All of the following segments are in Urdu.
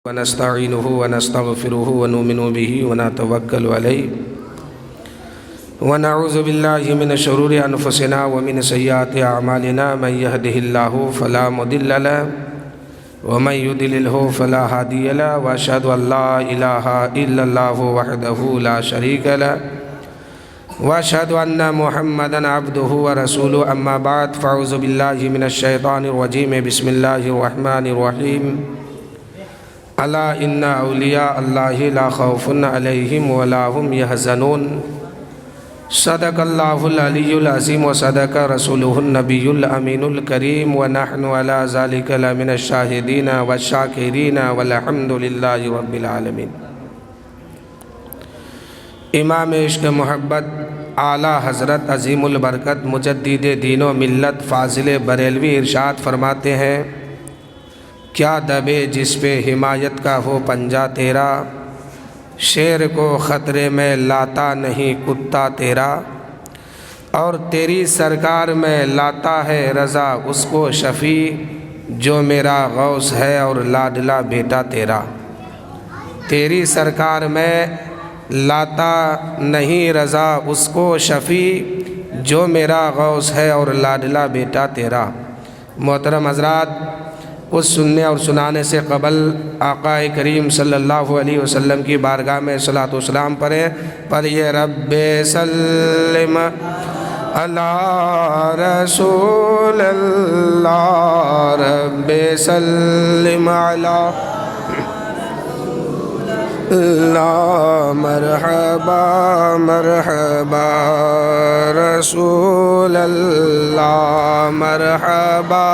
ونستعينه ونستغفره ونؤمن به ونتوكل عليه ونعوذ بالله من شرور أنفسنا ومن سيئات أعمالنا من يهده الله فلا مضل له ومن يضلله فلا هادي له وأشهد أن لا إله إلا الله وحده لا شريك له وأشهد أن محمدًا عبده ورسوله أما بعد فأعوذ بالله من الشيطان الرجيم بسم الله الرحمن الرحيم ألا إن أولياء الله لا خوف عليهم ولا هم يحزنون صدق الله العلي العظيم وصدق رسوله النبي الأمين الكريم ونحن على ذلك لمن الشاهدين والشاكرين والحمد لله رب العالمين۔ امام عشق محبت اعلیٰ حضرت عظیم البرکت مجدد دین و ملت فاضل بریلوی ارشاد فرماتے ہیں، کیا دبے جس پہ حمایت کا ہو پنجہ تیرا، شیر کو خطرے میں لاتا نہیں کتا تیرا، اور تیری سرکار میں لاتا ہے رضا اس کو شفیع جو میرا غوث ہے اور لاڈلا بیٹا تیرا۔ تیری سرکار میں لاتا نہیں رضا اس کو شفیع جو میرا غوث ہے اور لاڈلا بیٹا تیرا۔ محترم حضرات، کچھ سننے اور سنانے سے قبل آقا کریم صلی اللہ علیہ وسلم کی بارگاہ میں صلاۃ و سلام پڑھیے رب سلم علی رسول اللہ، رب سلم علی اللہ، مرحبا مرحبا رسول اللہ، مرحبا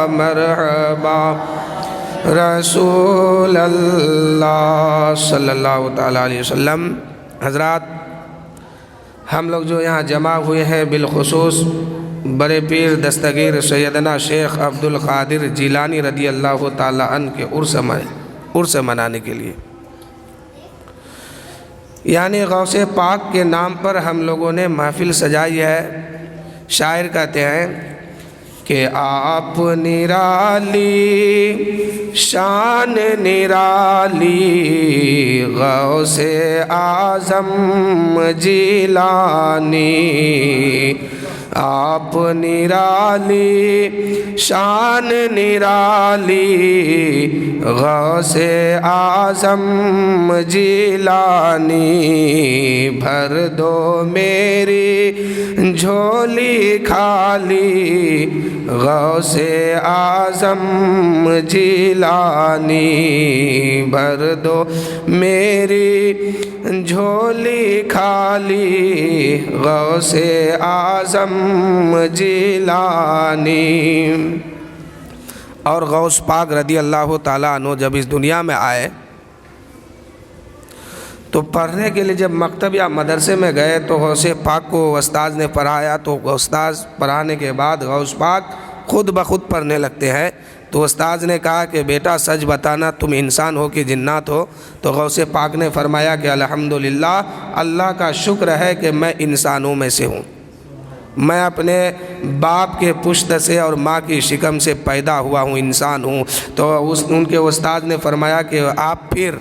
مرحبا رسول اللہ صلی اللہ تعالیٰ علیہ وسلم۔ حضرات، ہم لوگ جو یہاں جمع ہوئے ہیں بالخصوص بڑے پیر دستگیر سیدنا شیخ عبدالقادر جیلانی رضی اللہ تعالیٰ عنہ کے عرس منانے کے لیے، یعنی غوث پاک کے نام پر ہم لوگوں نے محفل سجائی ہے۔ شاعر کہتے ہیں کہ آپ نرالی شان نرالی غوث اعظم جیلانی، آپ نرالی شان نرالی غوث اعظم جیلانی، بھر دو میری جھولی خالی غوث اعظم جیلانی، بھر دو میری جھولی خالی غوث اعظم جیلانی۔ اور غوث پاک رضی اللہ تعالیٰ عنہ جب اس دنیا میں آئے تو پڑھنے کے لیے جب مکتب یا مدرسے میں گئے تو غوث پاک کو استاذ نے پڑھایا، تو استاذ پڑھانے کے بعد غوث پاک خود بخود پڑھنے لگتے ہیں۔ تو استاذ نے کہا کہ بیٹا سچ بتانا، تم انسان ہو کہ جنات ہو؟ تو غوث پاک نے فرمایا کہ الحمدللہ، اللہ کا شکر ہے کہ میں انسانوں میں سے ہوں، میں اپنے باپ کے پشت سے اور ماں کی شکم سے پیدا ہوا ہوں، انسان ہوں۔ تو ان کے استاد نے فرمایا کہ آپ پھر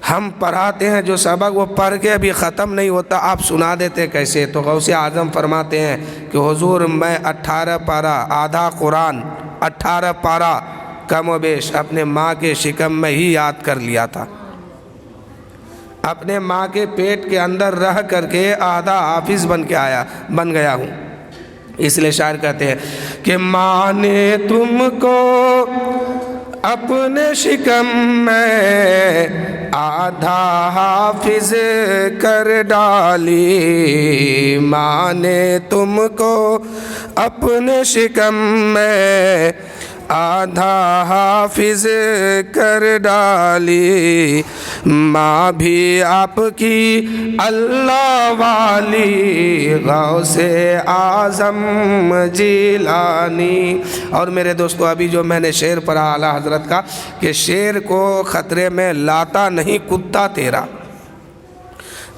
ہم پڑھاتے ہیں جو سبق وہ پڑھ کے ابھی ختم نہیں ہوتا، آپ سنا دیتے کیسے؟ تو غوث اعظم فرماتے ہیں کہ حضور میں 18 پارہ آدھا قرآن 18 پارہ کم و بیش اپنے ماں کے شکم میں ہی یاد کر لیا تھا، اپنے ماں کے پیٹ کے اندر رہ کر کے آدھا حافظ بن گیا ہوں۔ اس لیے شاعر کہتے ہیں کہ ماں نے تم کو اپنے شکم میں آدھا حافظ کر ڈالی، ماں نے تم کو اپنے شکم میں آدھا حافظ کر ڈالی، ماں بھی آپ کی اللہ والی غوث اعظم جیلانی۔ اور میرے دوستو، ابھی جو میں نے شعر پڑھا اعلیٰ حضرت کا کہ شیر کو خطرے میں لاتا نہیں کتا تیرا،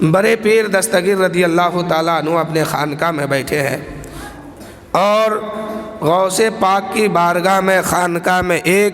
بڑے پیر دستگیر رضی اللہ تعالیٰ عنہ اپنے خانقاہ میں بیٹھے ہیں اور غوث پاک کی بارگاہ میں خانقاہ میں ایک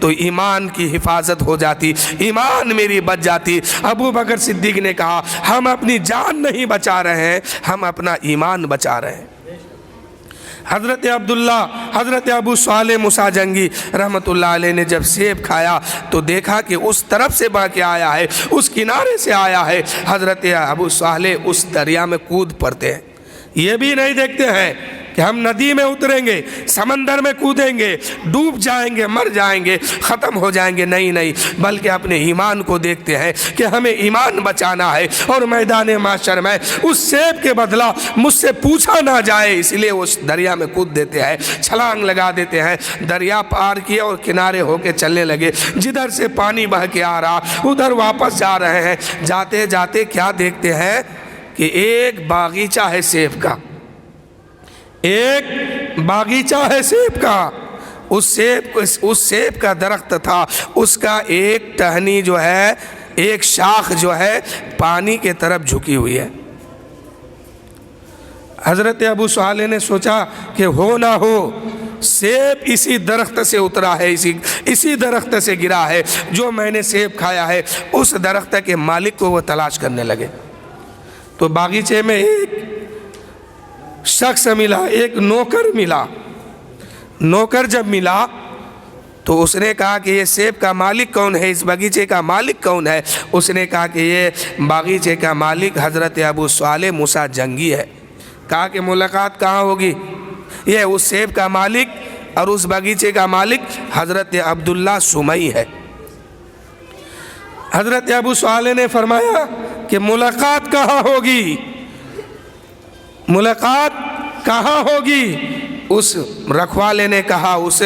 تو ایمان کی حفاظت ہو جاتی، ایمان میری بچ جاتی۔ ابو بکر صدیق نے کہا ہم اپنی جان نہیں بچا رہے ہیں، ہم اپنا ایمان بچا رہے ہیں۔ حضرت عبداللہ، حضرت ابو صالح موسیٰ جنگی رحمت اللہ علیہ نے جب سیب کھایا تو دیکھا کہ اس طرف سے بہہ کے آیا ہے، اس کنارے سے آیا ہے۔ حضرت ابو صالح اس دریا میں کود پڑتے ہیں، یہ بھی نہیں دیکھتے ہیں کہ ہم ندی میں اتریں گے، سمندر میں کودیں گے، ڈوب جائیں گے، مر جائیں گے، ختم ہو جائیں گے، نہیں، بلکہ اپنے ایمان کو دیکھتے ہیں کہ ہمیں ایمان بچانا ہے، اور میدان محشر میں اس سیب کے بدلہ مجھ سے پوچھا نہ جائے، اس لیے اس دریا میں کود دیتے ہیں، چھلانگ لگا دیتے ہیں۔ دریا پار کیا اور کنارے ہو کے چلنے لگے، جدھر سے پانی بہہ کے آ رہا ادھر واپس جا رہے ہیں۔ جاتے جاتے کیا دیکھتے ہیں کہ ایک باغیچہ ہے سیب کا، ایک باغیچہ ہے سیب کا۔ اس سیب کا درخت تھا، اس کا ایک ٹہنی جو ہے، ایک شاخ جو ہے پانی کے طرف جھکی ہوئی ہے۔ حضرت ابو صالح نے سوچا کہ ہو نہ ہو سیب اسی درخت سے اترا ہے، اسی درخت سے گرا ہے، جو میں نے سیب کھایا ہے۔ اس درخت کے مالک کو وہ تلاش کرنے لگے تو باغیچے میں ایک شخص ملا، ایک نوکر ملا۔ نوکر جب ملا تو اس نے کہا کہ یہ سیب کا مالک کون ہے، اس باغیچے کا مالک کون ہے؟ اس نے کہا کہ یہ باغیچے کا مالک حضرت ابو صالح موسیٰ جنگی ہے۔ کہا کہ ملاقات کہاں ہوگی؟ یہ اس سیب کا مالک اور اس باغیچے کا مالک حضرت عبداللہ سمی ہے۔ حضرت ابو صالح نے فرمایا کہ ملاقات کہاں ہوگی؟ ملاقات کہاں ہوگی؟ اس رکھوالے نے کہا، اس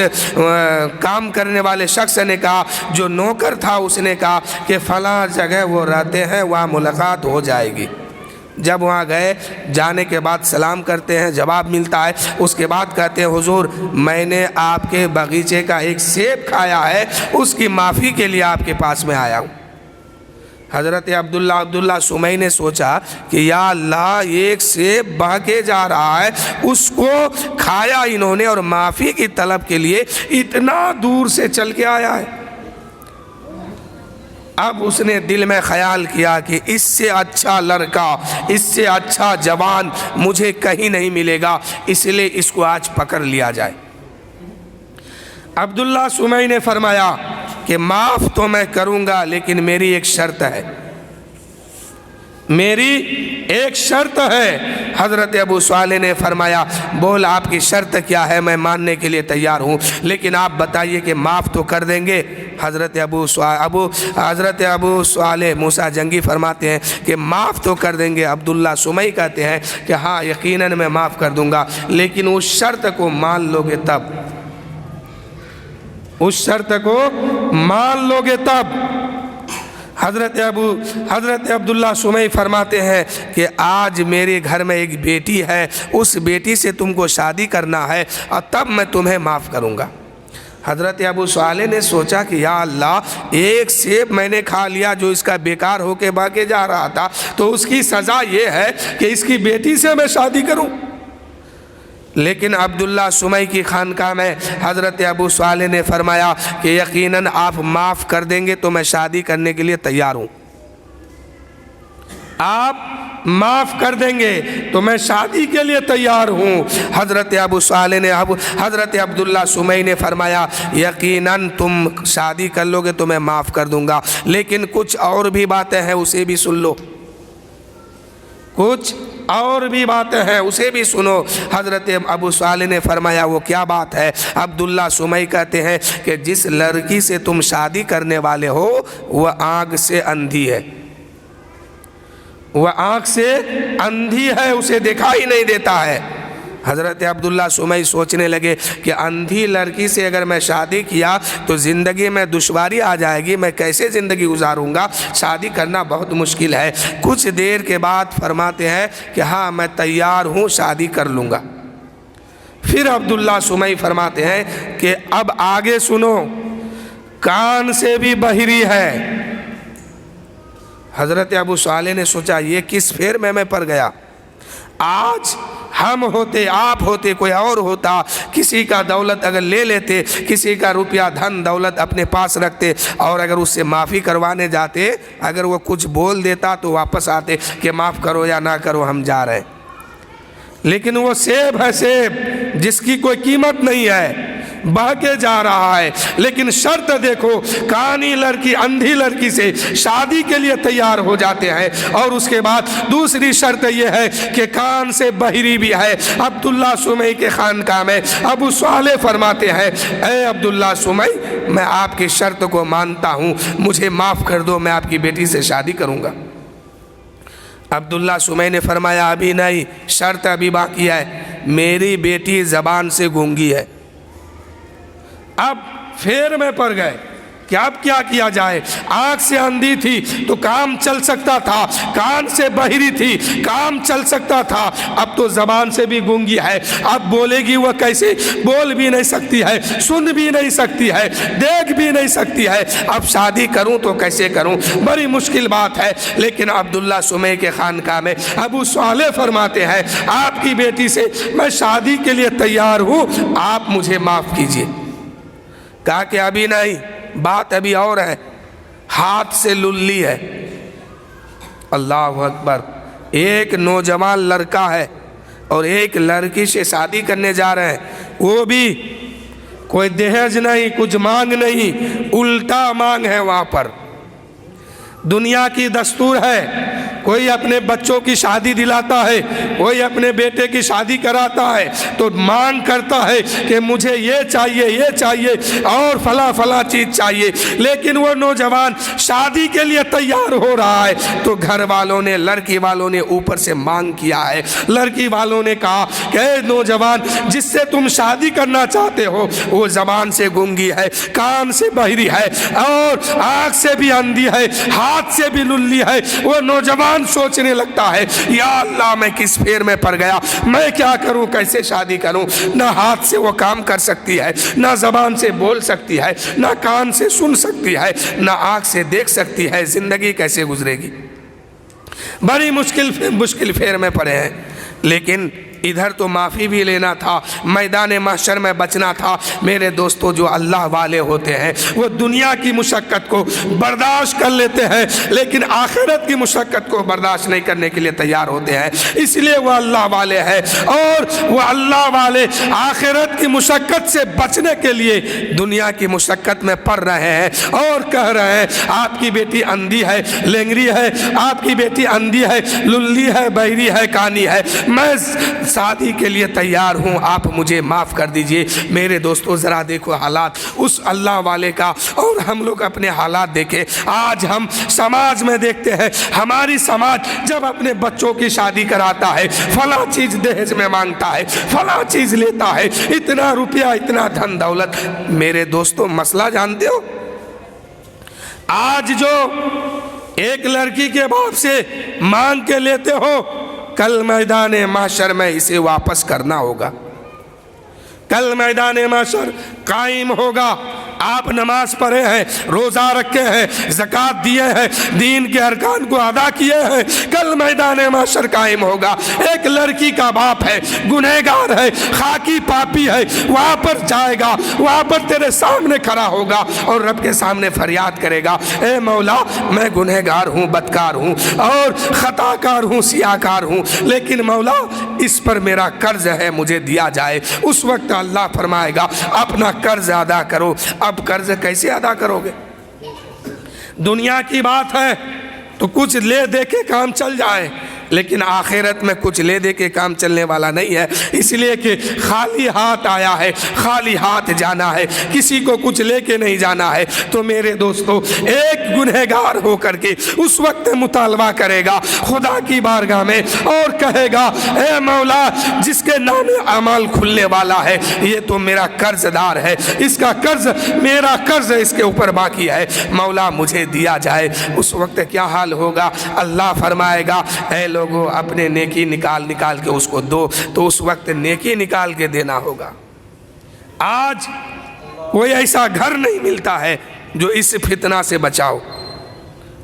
کام کرنے والے شخص نے کہا، جو نوکر تھا اس نے کہا کہ فلاں جگہ وہ رہتے ہیں، وہاں ملاقات ہو جائے گی۔ جب وہاں گئے، جانے کے بعد سلام کرتے ہیں، جواب ملتا ہے، اس کے بعد کہتے ہیں حضور میں نے آپ کے باغیچے کا ایک سیب کھایا ہے، اس کی معافی کے لیے آپ کے پاس میں آیا ہوں۔ حضرت عبداللہ سمی نے سوچا کہ یا اللہ، ایک سیب بہہ کے جا رہا ہے، اس کو کھایا انہوں نے اور معافی کی طلب کے لیے اتنا دور سے چل کے آیا ہے۔ اب اس نے دل میں خیال کیا کہ اس سے اچھا لڑکا، اس سے اچھا جوان مجھے کہیں نہیں ملے گا، اس لیے اس کو آج پکڑ لیا جائے۔ عبداللہ سمی نے فرمایا کہ معاف تو میں کروں گا، لیکن میری ایک شرط ہے، میری ایک شرط ہے۔ حضرت ابو صالح نے فرمایا بول آپ کی شرط کیا ہے، میں ماننے کے لیے تیار ہوں، لیکن آپ بتائیے کہ معاف تو کر دیں گے؟ حضرت ابو صالح موسیٰ جنگی فرماتے ہیں کہ معاف تو کر دیں گے۔ عبداللہ سمی کہتے ہیں کہ ہاں یقیناً میں معاف کر دوں گا، لیکن اس شرط کو مان لو گے تب، اس شرط کو مان لو گے تب۔ حضرت عبداللہ سمی فرماتے ہیں کہ آج میرے گھر میں ایک بیٹی ہے، اس بیٹی سے تم کو شادی کرنا ہے اور تب میں تمہیں معاف کروں گا۔ حضرت ابو صالح نے سوچا کہ یا اللہ، ایک سیب میں نے کھا لیا جو اس کا بیکار ہو کے بہہ کے جا رہا تھا، تو اس کی سزا یہ ہے کہ اس کی بیٹی سے میں شادی کروں۔ لیکن عبداللہ سمی کی خانقاہ میں حضرت ابو صالح نے فرمایا کہ یقیناً آپ معاف کر دیں گے تو میں شادی کرنے کے لیے تیار ہوں، آپ معاف کر دیں گے تو میں شادی کے لیے تیار ہوں۔ حضرت ابو صالح نے حضرت عبداللہ سمی نے فرمایا یقیناً تم شادی کر لو گے تو میں معاف کر دوں گا، لیکن کچھ اور بھی باتیں ہیں، اسے بھی سن لو، کچھ اور بھی باتیں ہیں، اسے بھی سنو۔ حضرت ابو صالح نے فرمایا وہ کیا بات ہے؟ عبداللہ سمی کہتے ہیں کہ جس لڑکی سے تم شادی کرنے والے ہو وہ آنکھ سے اندھی ہے، وہ آنکھ سے اندھی ہے، اسے دکھائی نہیں دیتا ہے۔ حضرت عبداللہ سمی سوچنے لگے کہ اندھی لڑکی سے اگر میں شادی کیا تو زندگی میں دشواری آ جائے گی، میں کیسے زندگی گزاروں گا، شادی کرنا بہت مشکل ہے۔ کچھ دیر کے بعد فرماتے ہیں کہ ہاں میں تیار ہوں، شادی کر لوں گا۔ پھر عبداللہ سمی فرماتے ہیں کہ اب آگے سنو، کان سے بھی بہری ہے۔ حضرت ابو صالح نے سوچا یہ کس پھیر میں پڑ گیا، آج ہم ہوتے، آپ ہوتے، کوئی اور ہوتا، کسی کا دولت اگر لے لیتے، کسی کا روپیہ دھن دولت اپنے پاس رکھتے اور اگر اس سے معافی کروانے جاتے، اگر وہ کچھ بول دیتا تو واپس آتے کہ معاف کرو یا نہ کرو ہم جا رہے ہیں۔ لیکن وہ سیب ہے، سیب جس کی کوئی قیمت نہیں ہے، بہہ کے جا رہا ہے، لیکن شرط دیکھو، کانی لڑکی اندھی لڑکی سے شادی کے لیے تیار ہو جاتے ہیں، اور اس کے بعد دوسری شرط یہ ہے کہ کان سے بہری بھی ہے۔ عبداللہ سمی کے خانقاہ میں ابو صالح فرماتے ہیں، اے عبداللہ سمی، میں آپ کی شرط کو مانتا ہوں، مجھے معاف کر دو، میں آپ کی بیٹی سے شادی کروں گا۔ عبداللہ سمی نے فرمایا ابھی نہیں، شرط ابھی باقی ہے، میری بیٹی زبان سے گونگی ہے۔ اب پھیر میں پڑ گئے کہ اب کیا کیا جائے، آنکھ سے اندھی تھی تو کام چل سکتا تھا، کان سے بہری تھی کام چل سکتا تھا، اب تو زبان سے بھی گونگی ہے، اب بولے گی وہ کیسے؟ بول بھی نہیں سکتی ہے، سن بھی نہیں سکتی ہے، دیکھ بھی نہیں سکتی ہے، اب شادی کروں تو کیسے کروں؟ بڑی مشکل بات ہے۔ لیکن عبداللہ سمی کے خانقاہ میں ابو صالح فرماتے ہیں، آپ کی بیٹی سے میں شادی کے لیے تیار ہوں، آپ مجھے معاف کیجئے۔ کہا کہ ابھی نہیں، بات ابھی اور ہے، ہاتھ سے للی ہے۔ اللہ اکبر، ایک نوجوان لڑکا ہے اور ایک لڑکی سے شادی کرنے جا رہے ہیں، وہ بھی کوئی دہیج نہیں، کچھ مانگ نہیں، الٹا مانگ ہے وہاں پر۔ دنیا کی دستور ہے، کوئی اپنے بچوں کی شادی دلاتا ہے، کوئی اپنے بیٹے کی شادی کراتا ہے تو مانگ کرتا ہے کہ مجھے یہ چاہیے، یہ چاہیے اور فلاں فلاں چیز چاہیے۔ لیکن وہ نوجوان شادی کے لیے تیار ہو رہا ہے تو گھر والوں نے، لڑکی والوں نے اوپر سے مانگ کیا ہے۔ لڑکی والوں نے کہا کہ اے نوجوان، جس سے تم شادی کرنا چاہتے ہو وہ زبان سے گونگی ہے، کان سے بہری ہے اور آنکھ سے بھی اندھی ہے، ہاتھ سے بھی للی ہے۔ وہ نوجوان سوچنے لگتا ہے، یا اللہ میں کس پھیر میں پڑ گیا، میں کیا کروں، کیسے شادی کروں؟ نہ ہاتھ سے وہ کام کر سکتی ہے، نہ زبان سے بول سکتی ہے، نہ کان سے سن سکتی ہے، نہ آنکھ سے دیکھ سکتی ہے، زندگی کیسے گزرے گی؟ بڑی مشکل پھیر میں پڑے ہیں۔ لیکن ادھر تو معافی بھی لینا تھا، میدان محشر میں بچنا تھا۔ میرے دوستو، جو اللہ والے ہوتے ہیں وہ دنیا کی مشقت کو برداشت کر لیتے ہیں، لیکن آخرت کی مشقت کو برداشت نہیں کرنے کے لیے تیار ہوتے ہیں، اس لیے وہ اللہ والے ہیں۔ اور وہ اللہ والے آخرت کی مشقت سے بچنے کے لیے دنیا کی مشقت میں پڑ رہے ہیں اور کہہ رہے ہیں، آپ کی بیٹی اندھی ہے، لنگڑی ہے، آپ کی بیٹی اندھی ہے، للی ہے، بہری ہے، کانی ہے، میں شادی کے لیے تیار ہوں، آپ مجھے معاف کر دیجئے۔ میرے دوستو، ذرا دیکھو حالات اس اللہ والے کا، اور ہم لوگ اپنے حالات دیکھیں۔ آج ہم سماج میں دیکھتے ہیں، ہماری سماج جب اپنے بچوں کی شادی کراتا ہے، فلاں چیز دہیج میں مانگتا ہے، فلاں چیز لیتا ہے، اتنا روپیہ، اتنا دھن دولت۔ میرے دوستو، مسئلہ جانتے ہو؟ آج جو ایک لڑکی کے باپ سے مانگ کے لیتے ہو، کل میدان محشر میں اسے واپس کرنا ہوگا۔ کل میدان محشر قائم ہوگا۔ آپ نماز پڑھے ہیں، روزہ رکھے ہیں، زکوٰۃ دیے ہیں، دین کے ارکان کو ادا کیے ہیں، کل میدان محشر قائم ہوگا۔ ایک لڑکی کا باپ ہے، گنہگار ہے، خاکی پاپی ہے، وہاں پر جائے گا، وہاں پر تیرے سامنے کھڑا ہوگا اور رب کے سامنے فریاد کرے گا، اے مولا، میں گنہگار ہوں، بدکار ہوں اور خطا کار ہوں، سیاہ کار ہوں، لیکن مولا اس پر میرا قرض ہے، مجھے دیا جائے۔ اس وقت اللہ فرمائے گا، اپنا قرض ادا کرو۔ اب قرض کیسے ادا کرو گے؟ دنیا کی بات ہے تو کچھ لے دے کے کام چل جائے، لیکن آخرت میں کچھ لے دے کے کام چلنے والا نہیں ہے، اس لیے کہ خالی ہاتھ آیا ہے، خالی ہاتھ جانا ہے، کسی کو کچھ لے کے نہیں جانا ہے۔ تو میرے دوستو، ایک گنہگار ہو کر کے اس وقت مطالبہ کرے گا خدا کی بارگاہ میں اور کہے گا، اے مولا، جس کے نام اعمال کھلنے والا ہے، یہ تو میرا قرض دار ہے، اس کا قرض، میرا قرض اس کے اوپر باقی ہے، مولا مجھے دیا جائے۔ اس وقت کیا حال ہوگا؟ اللہ فرمائے گا، اے لوگوں، اپنے نیکی نکال کے اس کو دو، تو اس وقت نیکی نکال کے دینا ہوگا۔ آج کوئی ایسا گھر نہیں ملتا ہے جو اس فتنہ سے بچاؤ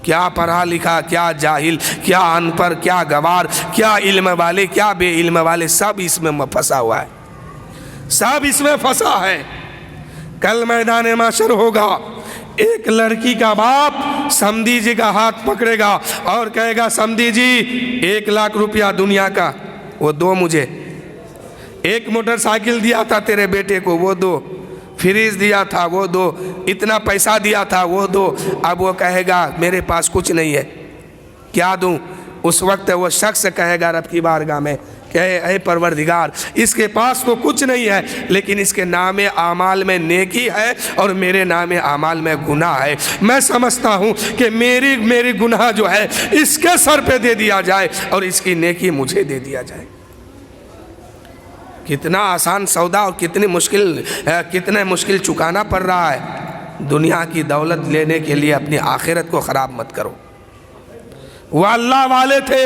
کیا پڑھا لکھا، کیا جاہل، کیا ان پڑھ، کیا گوار، کیا علم والے، کیا بے علم والے، سب اس میں پھنسا ہوا ہے، سب اس میں پھنسا ہے۔ کل میدان محشر ہوگا، ایک لڑکی کا باپ سمدھی جی کا ہاتھ پکڑے گا اور کہے گا سمدھی جی 1,00,000 روپیہ دنیا کا وہ دو مجھے، ایک موٹر سائیکل دیا تھا تیرے بیٹے کو وہ دو، فریج دیا تھا وہ دو، اتنا پیسہ دیا تھا وہ دو۔ اب وہ کہے گا میرے پاس کچھ نہیں ہے، کیا دوں؟ اس وقت وہ شخص کہے گا رب کی بارگاہ میں کہ اے پروردگار اس کے پاس تو کچھ نہیں ہے، لیکن اس کے نام اعمال میں نیکی ہے اور میرے نام اعمال میں گناہ ہے، میں سمجھتا ہوں کہ میری گناہ جو ہے اس کے سر پہ دے دیا جائے اور اس کی نیکی مجھے دے دیا جائے۔ کتنا آسان سودا اور کتنے مشکل چکانا پڑ رہا ہے۔ دنیا کی دولت لینے کے لیے اپنی آخرت کو خراب مت کرو۔ وہ اللہ والے تھے،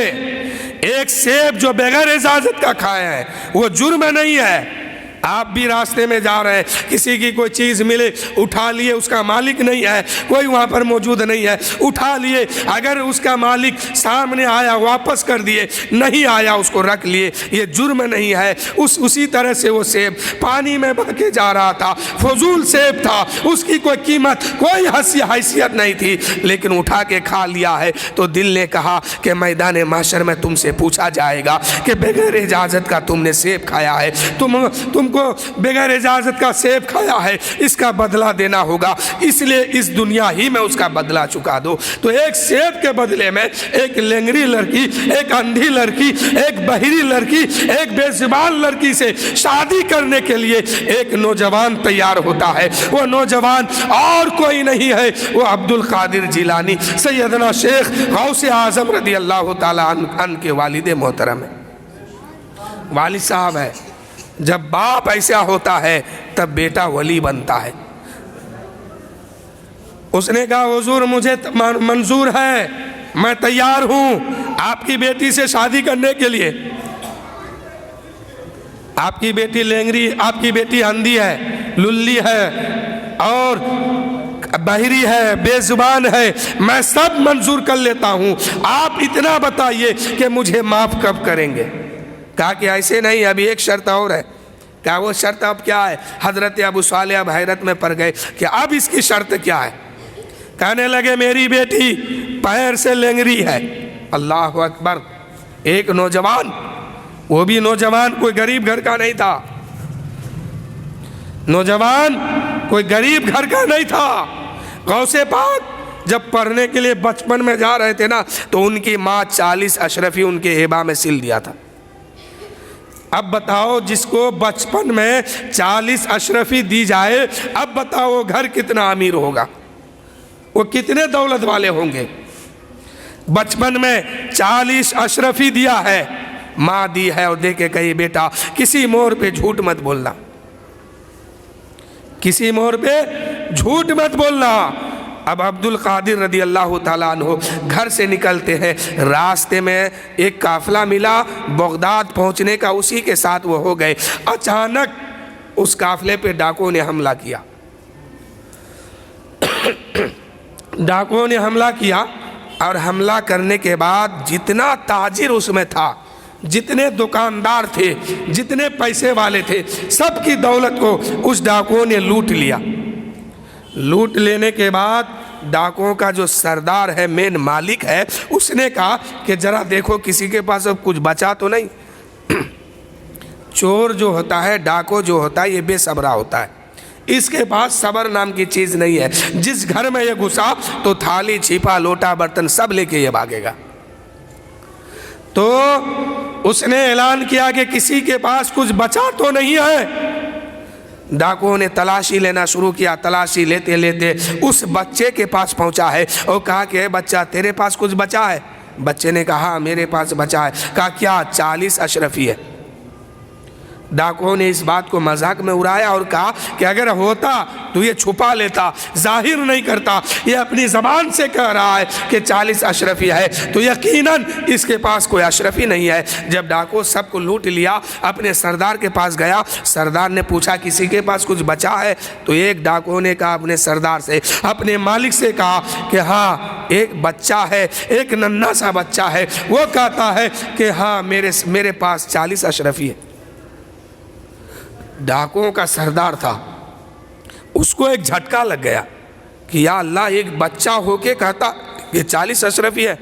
ایک سیب جو بغیر اجازت کا کھایا ہے وہ جرم نہیں ہے۔ آپ بھی راستے میں جا رہے ہیں، کسی کی کوئی چیز ملے اٹھا لیے، اس کا مالک نہیں ہے، کوئی وہاں پر موجود نہیں ہے، اٹھا لیے، اگر اس کا مالک سامنے آیا واپس کر دیے، نہیں آیا اس کو رکھ لیے، یہ جرم نہیں ہے۔ اسی طرح سے وہ سیب پانی میں بہہ کے جا رہا تھا، فضول سیب تھا، اس کی کوئی قیمت کوئی حیثیت نہیں تھی، لیکن اٹھا کے کھا لیا ہے تو دل نے کہا کہ میدان محشر میں تم سے پوچھا جائے گا کہ بغیر اجازت کا تم نے سیب کھایا ہے، تم کو بغیر اجازت کا سیب کھایا ہے، اس کا بدلہ دینا ہوگا، اس لیے اس دنیا ہی میں اس کا بدلہ چکا دو۔ تو ایک سیب کے بدلے میں ایک لنگڑی لڑکی، ایک اندھی لڑکی، ایک بہری لڑکی، ایک بے زبان لڑکی سے شادی کرنے کے لیے ایک نوجوان تیار ہوتا ہے۔ وہ نوجوان اور کوئی نہیں ہے، وہ عبد القادر جیلانی سیدنا شیخ غوث اعظم رضی اللہ تعالیٰ عنہ کے والد محترم ہے، والد صاحب ہے۔ جب باپ ایسا ہوتا ہے تب بیٹا ولی بنتا ہے۔ اس نے کہا حضور مجھے منظور ہے، میں تیار ہوں آپ کی بیٹی سے شادی کرنے کے لیے۔ آپ کی بیٹی لینگری، آپ کی بیٹی اندھی ہے، للی ہے اور بہری ہے، بے زبان ہے، میں سب منظور کر لیتا ہوں، آپ اتنا بتائیے کہ مجھے معاف کب کریں گے؟ کہا کہ ایسے نہیں، ابھی ایک شرط اور ہے۔ کہا وہ شرط اب کیا ہے؟ حضرت ابو صالح اب حیرت میں پڑ گئے کہ اب اس کی شرط کیا ہے؟ کہنے لگے میری بیٹی پیر سے لنگری ہے۔ اللہ اکبر! ایک نوجوان، وہ بھی نوجوان کوئی غریب گھر کا نہیں تھا، نوجوان کوئی غریب گھر کا نہیں تھا۔ غوث پاک جب پڑھنے کے لیے بچپن میں جا رہے تھے نا تو ان کی ماں 40 اشرفی ان کے ہیبا میں سل دیا تھا۔ اب بتاؤ جس کو بچپن میں 40 اشرفی دی جائے، اب بتاؤ گھر کتنا امیر ہوگا، وہ کتنے دولت والے ہوں گے۔ بچپن میں 40 اشرفی دیا ہے، ماں دی ہے اور دے کے کہی بیٹا کسی موڑ پہ جھوٹ مت بولنا، کسی موڑ پہ جھوٹ مت بولنا۔ اب عبد القادر رضی اللہ تعالیٰ عنہ گھر سے نکلتے ہیں، راستے میں ایک قافلہ ملا بغداد پہنچنے کا، اسی کے ساتھ وہ ہو گئے۔ اچانک اس قافلے پہ ڈاکوؤں نے حملہ کیا، ڈاکوؤں نے حملہ کیا اور حملہ کرنے کے بعد جتنا تاجر اس میں تھا، جتنے دکاندار تھے، جتنے پیسے والے تھے، سب کی دولت کو اس ڈاکوؤں نے لوٹ لیا۔ لوٹ لینے کے بعد ڈاکوؤں کا جو سردار ہے، مین مالک ہے، اس نے کہا کہ ذرا دیکھو کسی کے پاس اب کچھ بچا تو نہیں۔ چور جو ہوتا ہے، ڈاکو جو ہوتا ہے، یہ بے صبرا ہوتا ہے، اس کے پاس صبر نام کی چیز نہیں ہے۔ جس گھر میں یہ گھسا تو تھالی چھپا لوٹا برتن سب لے کے یہ بھاگے گا۔ تو اس نے اعلان کیا کہ کسی کے پاس کچھ بچا تو نہیں ہے۔ ڈاکوؤں نے تلاشی لینا شروع کیا، تلاشی لیتے لیتے اس بچے کے پاس پہنچا ہے اور کہا کہ اے بچہ تیرے پاس کچھ بچا ہے؟ بچے نے کہا میرے پاس بچا ہے۔ کہا کیا؟ 40 اشرفی ہے۔ ڈاکوؤں نے اس بات کو مذاق میں اڑایا اور کہا کہ اگر ہوتا تو یہ چھپا لیتا، ظاہر نہیں کرتا، یہ اپنی زبان سے کہہ رہا ہے کہ 40 اشرفی ہے تو یقیناً اس کے پاس کوئی اشرفی نہیں ہے۔ جب ڈاکو سب کو لوٹ لیا، اپنے سردار کے پاس گیا، سردار نے پوچھا کسی کے پاس کچھ بچا ہے؟ تو ایک ڈاکو نے کہا اپنے سردار سے، اپنے مالک سے کہا کہ ہاں ایک بچہ ہے، ایک ننھا سا بچہ ہے، وہ کہتا ہے کہ ہاں میرے پاس 40 اشرفی ہے۔ ڈاکوؤں کا سردار تھا، اس کو ایک جھٹکا لگ گیا کہ یا اللہ، ایک بچہ ہو کے کہتا کہ 40 اشرفی ہے۔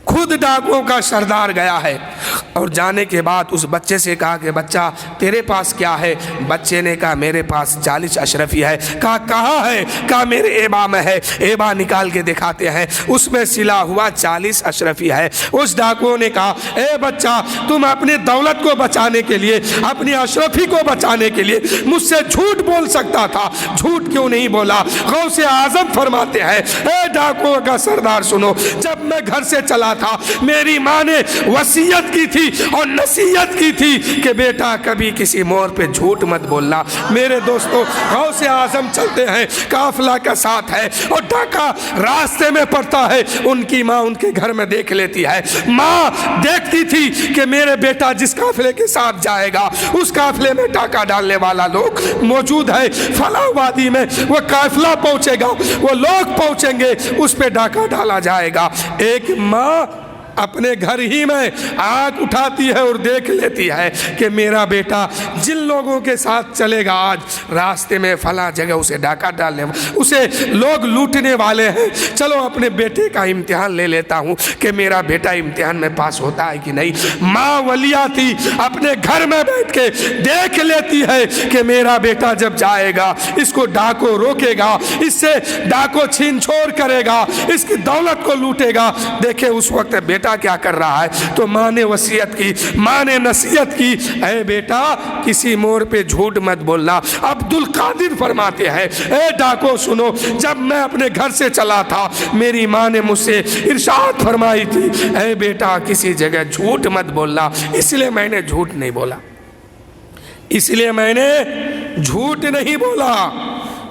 خود ڈاکوؤں کا سردار گیا ہے اور جانے کے بعد اس بچے سے کہا کہ بچہ تیرے پاس کیا ہے؟ بچے نے کہا میرے پاس 40 اشرفی ہے۔ کہا کہاں ہے؟ کہا میرے ایبا میں ہے۔ ایبا نکال کے دکھاتے ہیں، اس میں سلا ہوا 40 اشرفی ہے۔ اس ڈاکوؤں نے کہا اے بچہ، تم اپنی دولت کو بچانے کے لیے، اپنی اشرفی کو بچانے کے لیے مجھ سے جھوٹ بول سکتا تھا، جھوٹ کیوں نہیں بولا؟ غوث اعظم فرماتے ہیں اے ڈاکوؤں کا سردار سنو، جب میں گھر سے چلا تھا میری ماں نے وصیت کی تھی اور نصیحت کی تھی کہ بیٹا کبھی کسی موڑ پہ جھوٹ مت بولنا۔ میرے دوستو، غوث اعظم چلتے ہیں، قافلہ کا ساتھ ہے اور ڈاکہ راستے میں پڑتا ہے، ان کی ماں ان کے گھر میں دیکھ لیتی ہے۔ ماں دیکھتی تھی کہ میرے بیٹا جس قافلے کے ساتھ جائے گا اس قافلے میں ڈاکہ ڈالنے والا لوگ موجود ہے، فلاں وادی میں وہ قافلہ پہنچے گا، وہ لوگ پہنچیں گے، اس پہ ڈاکہ ڈالا جائے گا۔ ایک ماں اپنے گھر ہی میں آگ اٹھاتی ہے اور دیکھ لیتی ہے کہ میرا بیٹا جن لوگوں کے ساتھ چلے گا آج راستے میں فلاں جگہ اسے ڈاکہ ڈالنے، اسے لوگ لوٹنے والے ہیں، چلو اپنے بیٹے کا امتحان لے لیتا ہوں کہ میرا بیٹا امتحان میں پاس ہوتا ہے کہ نہیں۔ ماں ولیہ تھی، اپنے گھر میں بیٹھ کے دیکھ لیتی ہے کہ میرا بیٹا جب جائے گا اس کو ڈاکو روکے گا، اس سے ڈاکو چھین چھوڑ کرے گا، اس کی دولت کو لوٹے گا۔ دیکھے اس وقت بیٹا کیا کر رہا ہے، تو ماں نے وصیت کی، ماں نے نصیحت کی، اے بیٹا کسی موڑ پہ جھوٹ مت بولنا۔ عبد القادر فرماتے ہیں اے ڈاکو سنو، جب میں اپنے گھر سے چلا تھا میری ماں نے مجھ سے ارشاد فرمائی تھی اے بیٹا کسی جگہ جھوٹ مت بولنا، اس لیے میں نے جھوٹ نہیں بولا، اس لیے میں نے جھوٹ نہیں بولا۔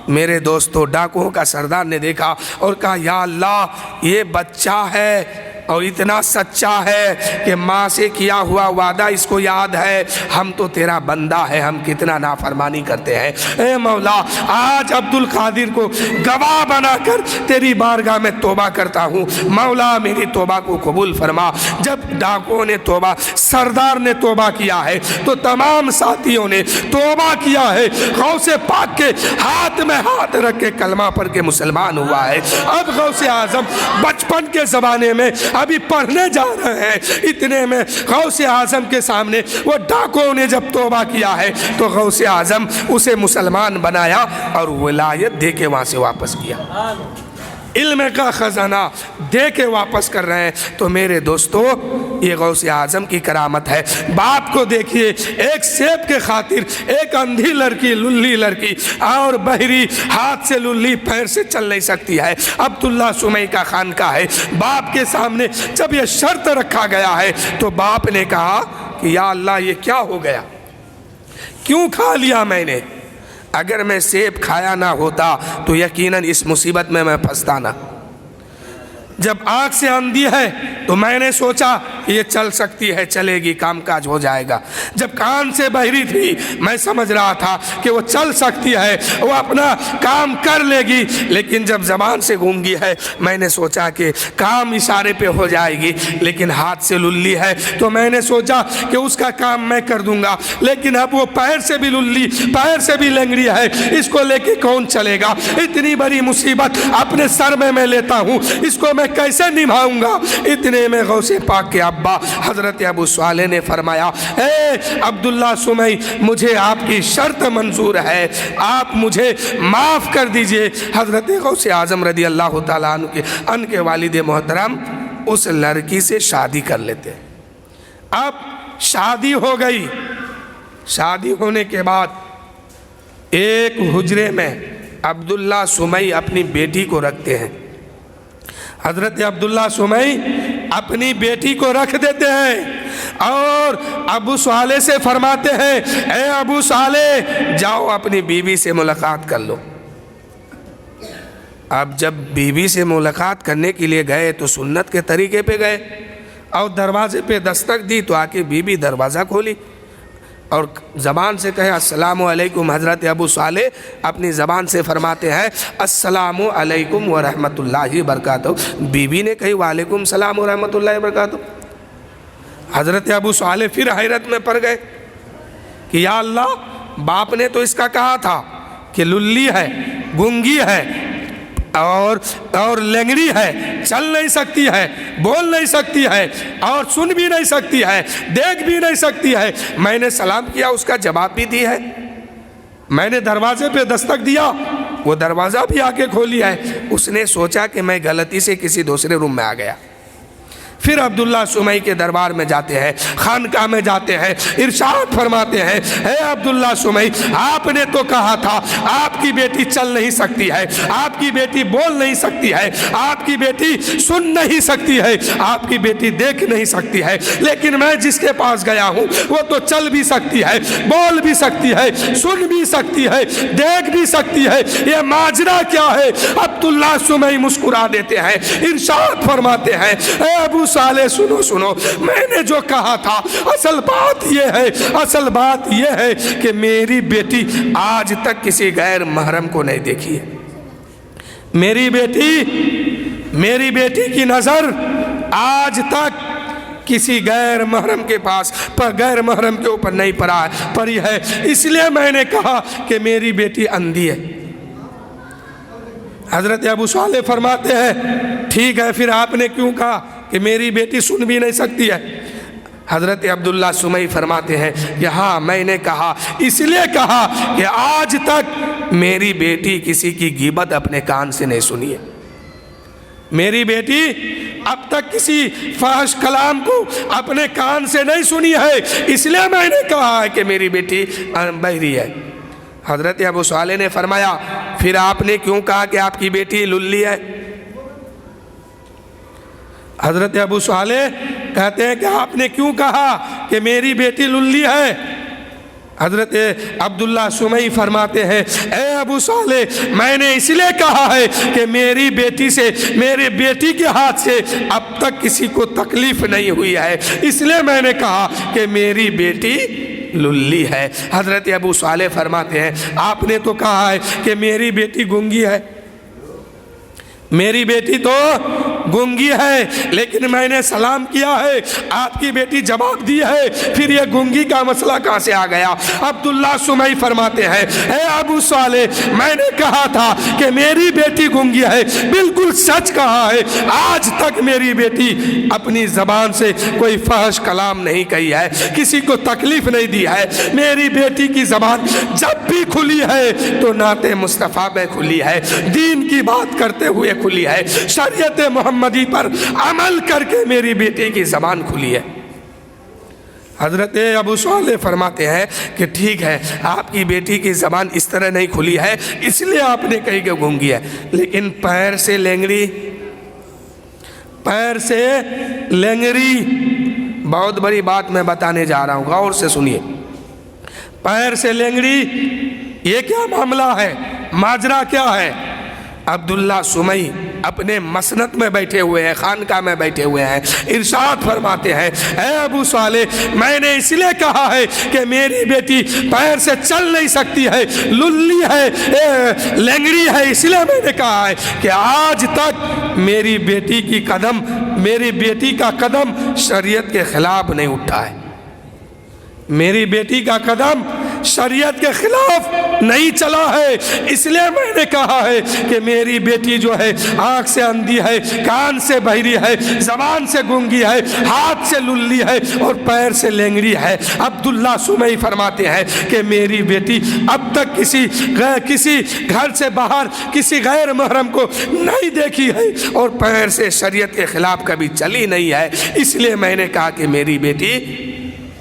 میرے دوستو، ڈاکوؤں کا سردار نے دیکھا اور کہا یا اللہ، یہ بچہ ہے اور اتنا سچا ہے کہ ماں سے کیا ہوا وعدہ اس کو یاد ہے، ہم تو تیرا بندہ ہے، ہم کتنا نافرمانی کرتے ہیں، اے مولا آج عبد القادر کو گواہ بنا کر تیری بارگاہ میں توبہ کرتا ہوں، مولا میری توبہ کو قبول فرما۔ جب ڈاکوؤں نے توبہ، سردار نے توبہ کیا ہے تو تمام ساتھیوں نے توبہ کیا ہے، غوث پاک کے ہاتھ میں ہاتھ رکھ کے کلمہ پڑھ کے مسلمان ہوا ہے۔ اب غوث اعظم بچپن کے زمانے میں ابھی پڑھنے جا رہے ہیں، اتنے میں غوث اعظم کے سامنے وہ ڈاکوؤں نے جب توبہ کیا ہے تو غوث اعظم اسے مسلمان بنایا اور ولایت دے کے وہاں سے واپس کیا، علم کا خزانہ دے کے واپس کر رہے ہیں۔ تو میرے دوستو، یہ غوث اعظم کی کرامت ہے۔ باپ کو دیکھیے، ایک سیب کے خاطر ایک اندھی لڑکی، للی لڑکی اور بہری، ہاتھ سے للی، پیر سے چل نہیں سکتی ہے، عبداللہ سمی کا خانقاہ ہے، باپ کے سامنے جب یہ شرط رکھا گیا ہے تو باپ نے کہا کہ یا اللہ یہ کیا ہو گیا، کیوں کھا لیا میں نے؟ اگر میں سیب کھایا نہ ہوتا تو یقیناً اس مصیبت میں پھنستا نہ۔ جب آنکھ سے اندھی ہے تو میں نے سوچا کہ یہ چل سکتی ہے، چلے گی، کام کاج ہو جائے گا۔ جب کان سے بہری تھی میں سمجھ رہا تھا کہ وہ چل سکتی ہے، وہ اپنا کام کر لے گی، لیکن جب زبان سے گونگی ہے میں نے سوچا کہ کام اشارے پہ ہو جائے گی، لیکن ہاتھ سے للی ہے تو میں نے سوچا کہ اس کا کام میں کر دوں گا، لیکن اب وہ پیر سے بھی للی، پیر سے بھی لنگڑی ہے، اس کو لے کے کون چلے گا؟ اتنی بڑی مصیبت اپنے سر میں لیتا ہوں، اس کو میں کیسے نبھاؤں گا؟ اتنے میں غوث پاک کے ابا حضرت ابو صالح نے فرمایا اے عبداللہ سمی، مجھے آپ کی شرط منظور ہے، آپ مجھے معاف کر دیجئے۔ حضرت غوث اعظم رضی اللہ تعالیٰ عنہ کے والد محترم اس لڑکی سے شادی کر لیتے۔ اب شادی ہو گئی، شادی ہونے کے بعد ایک حجرے میں عبداللہ سمی اپنی بیٹی کو رکھتے ہیں۔ حضرت عبداللہ سمی اپنی بیٹی کو رکھ دیتے ہیں اور ابو صالح سے فرماتے ہیں اے ابو صالح، جاؤ اپنی بیوی سے ملاقات کر لو۔ اب جب بیوی سے ملاقات کرنے کے لیے گئے تو سنت کے طریقے پہ گئے اور دروازے پہ دستک دی تو آ کے بیوی دروازہ کھولی۔ اور زبان سے کہیں السلام علیکم، حضرت ابو صالح اپنی زبان سے فرماتے ہیں السلام علیکم ورحمۃ اللہ وبرکاتہ، بیوی نے کہی وعلیکم السلام ورحمۃ اللہ وبرکاتہ۔ حضرت ابو صالح پھر حیرت میں پڑ گئے کہ یا اللہ، باپ نے تو اس کا کہا تھا کہ للی ہے، گونگی ہے اور لنگڑی ہے، چل نہیں سکتی ہے، بول نہیں سکتی ہے، اور سن بھی نہیں سکتی ہے، دیکھ بھی نہیں سکتی ہے۔ میں نے سلام کیا، اس کا جواب بھی دی ہے، میں نے دروازے پہ دستک دیا، وہ دروازہ بھی آ کے کھولی ہے۔ اس نے سوچا کہ میں غلطی سے کسی دوسرے روم میں آ گیا۔ پھر عبداللہ سمئی کے دربار میں جاتے ہیں، خانقاہ میں جاتے ہیں، ارشاد فرماتے ہیں اے عبداللہ سمئی، آپ نے تو کہا تھا آپ کی بیٹی چل نہیں سکتی ہے، آپ کی بیٹی بول نہیں سکتی ہے، آپ کی بیٹی سن نہیں سکتی ہے، آپ کی بیٹی دیکھ نہیں سکتی ہے، لیکن میں جس کے پاس گیا ہوں وہ تو چل بھی سکتی ہے، بول بھی سکتی ہے، سن بھی سکتی ہے، دیکھ بھی سکتی ہے، یہ ماجرا کیا ہے؟ عبداللہ سمئی مسکرا دیتے ہیں، ارشاد فرماتے ہیں اے ابو صالح سنو، میں نے جو کہا تھا اصل بات یہ ہے کہ میری بیٹی آج تک کسی غیر محرم کو نہیں دیکھی ہے۔ میری بیٹی کی نظر آج تک کسی غیر محرم کے پاس غیر محرم کے اوپر نہیں پڑی ہے، اس لیے میں نے کہا کہ میری بیٹی اندھی ہے۔ حضرت ابو صالح فرماتے ہیں ٹھیک ہے، پھر آپ نے کیوں کہا کہ میری بیٹی سن بھی نہیں سکتی ہے؟ حضرت عبداللہ سمئی فرماتے ہیں کہ ہاں، میں نے کہا، اس لیے کہا کہ آج تک میری بیٹی کسی کی غیبت اپنے کان سے نہیں سنی ہے، میری بیٹی اب تک کسی فحش کلام کو اپنے کان سے نہیں سنی ہے، اس لیے میں نے کہا ہے کہ میری بیٹی بہری ہے۔ حضرت ابو صالح نے فرمایا پھر آپ نے کیوں کہا کہ آپ کی بیٹی للی ہے؟ حضرت ابو صالح کہتے ہیں کہ آپ نے کیوں کہا کہ میری بیٹی للی ہے؟ حضرت عبداللہ سمئی فرماتے ہیں اے ابو صالح، میں نے اس لیے کہا ہے کہ میری بیٹی کے ہاتھ سے اب تک کسی کو تکلیف نہیں ہوئی ہے، اس لیے میں نے کہا کہ میری بیٹی للی ہے۔ حضرت ابو صالح فرماتے ہیں آپ نے تو کہا ہے کہ میری بیٹی گونگی ہے، میری بیٹی تو گونگی ہے، لیکن میں نے سلام کیا ہے، آپ کی بیٹی جواب دی ہے، پھر یہ گونگی کا مسئلہ کہاں سے آ گیا؟ عبداللہ سمئی فرماتے ہیں اے ابو صالح، میں نے کہا تھا کہ میری بیٹی گونگی ہے، بالکل سچ کہا ہے، آج تک میری بیٹی اپنی زبان سے کوئی فحش کلام نہیں کہی ہے، کسی کو تکلیف نہیں دی ہے۔ میری بیٹی کی زبان جب بھی کھلی ہے تو نعت مصطفیٰ میں کھلی ہے، دین کی بات کرتے ہوئے کھلی ہے، شریعت محمدی پر عمل کر کے میری بیٹی کی زبان کھلی ہے۔ حضرت ابو صالح فرماتے ہیں کہ ٹھیک ہے، آپ کی بیٹی کی زبان اس طرح نہیں کھلی ہے، اس لیے آپ نے کہی کہ گونگی ہے، لیکن پیر سے لنگڑی بہت بڑی بات میں بتانے جا رہا ہوں، غور سے سنیے۔ پیر سے لنگڑی یہ کیا معاملہ ہے؟ ماجرا کیا ہے؟ عبداللہ سمئی اپنے مسند میں بیٹھے ہوئے ہیں، خانقاہ میں بیٹھے ہوئے ہیں، ارشاد فرماتے ہیں اے ابو صالح، میں نے اس لیے کہا ہے کہ میری بیٹی پیر سے چل نہیں سکتی ہے، للی ہے، لنگڑی ہے، اس لیے میں نے کہا ہے کہ آج تک میری بیٹی کا قدم شریعت کے خلاف نہیں اٹھا ہے، میری بیٹی کا قدم شریعت کے خلاف نہیں چلا ہے، اس لیے میں نے کہا ہے کہ میری بیٹی جو ہے آنکھ سے اندھی ہے، کان سے بہری ہے، زبان سے گونگی ہے، ہاتھ سے للی ہے اور پیر سے لنگڑی ہے۔ عبداللہ سمئی فرماتے ہیں کہ میری بیٹی اب تک کسی گھر سے باہر کسی غیر محرم کو نہیں دیکھی ہے اور پیر سے شریعت کے خلاف کبھی چلی نہیں ہے، اس لیے میں نے کہا کہ میری بیٹی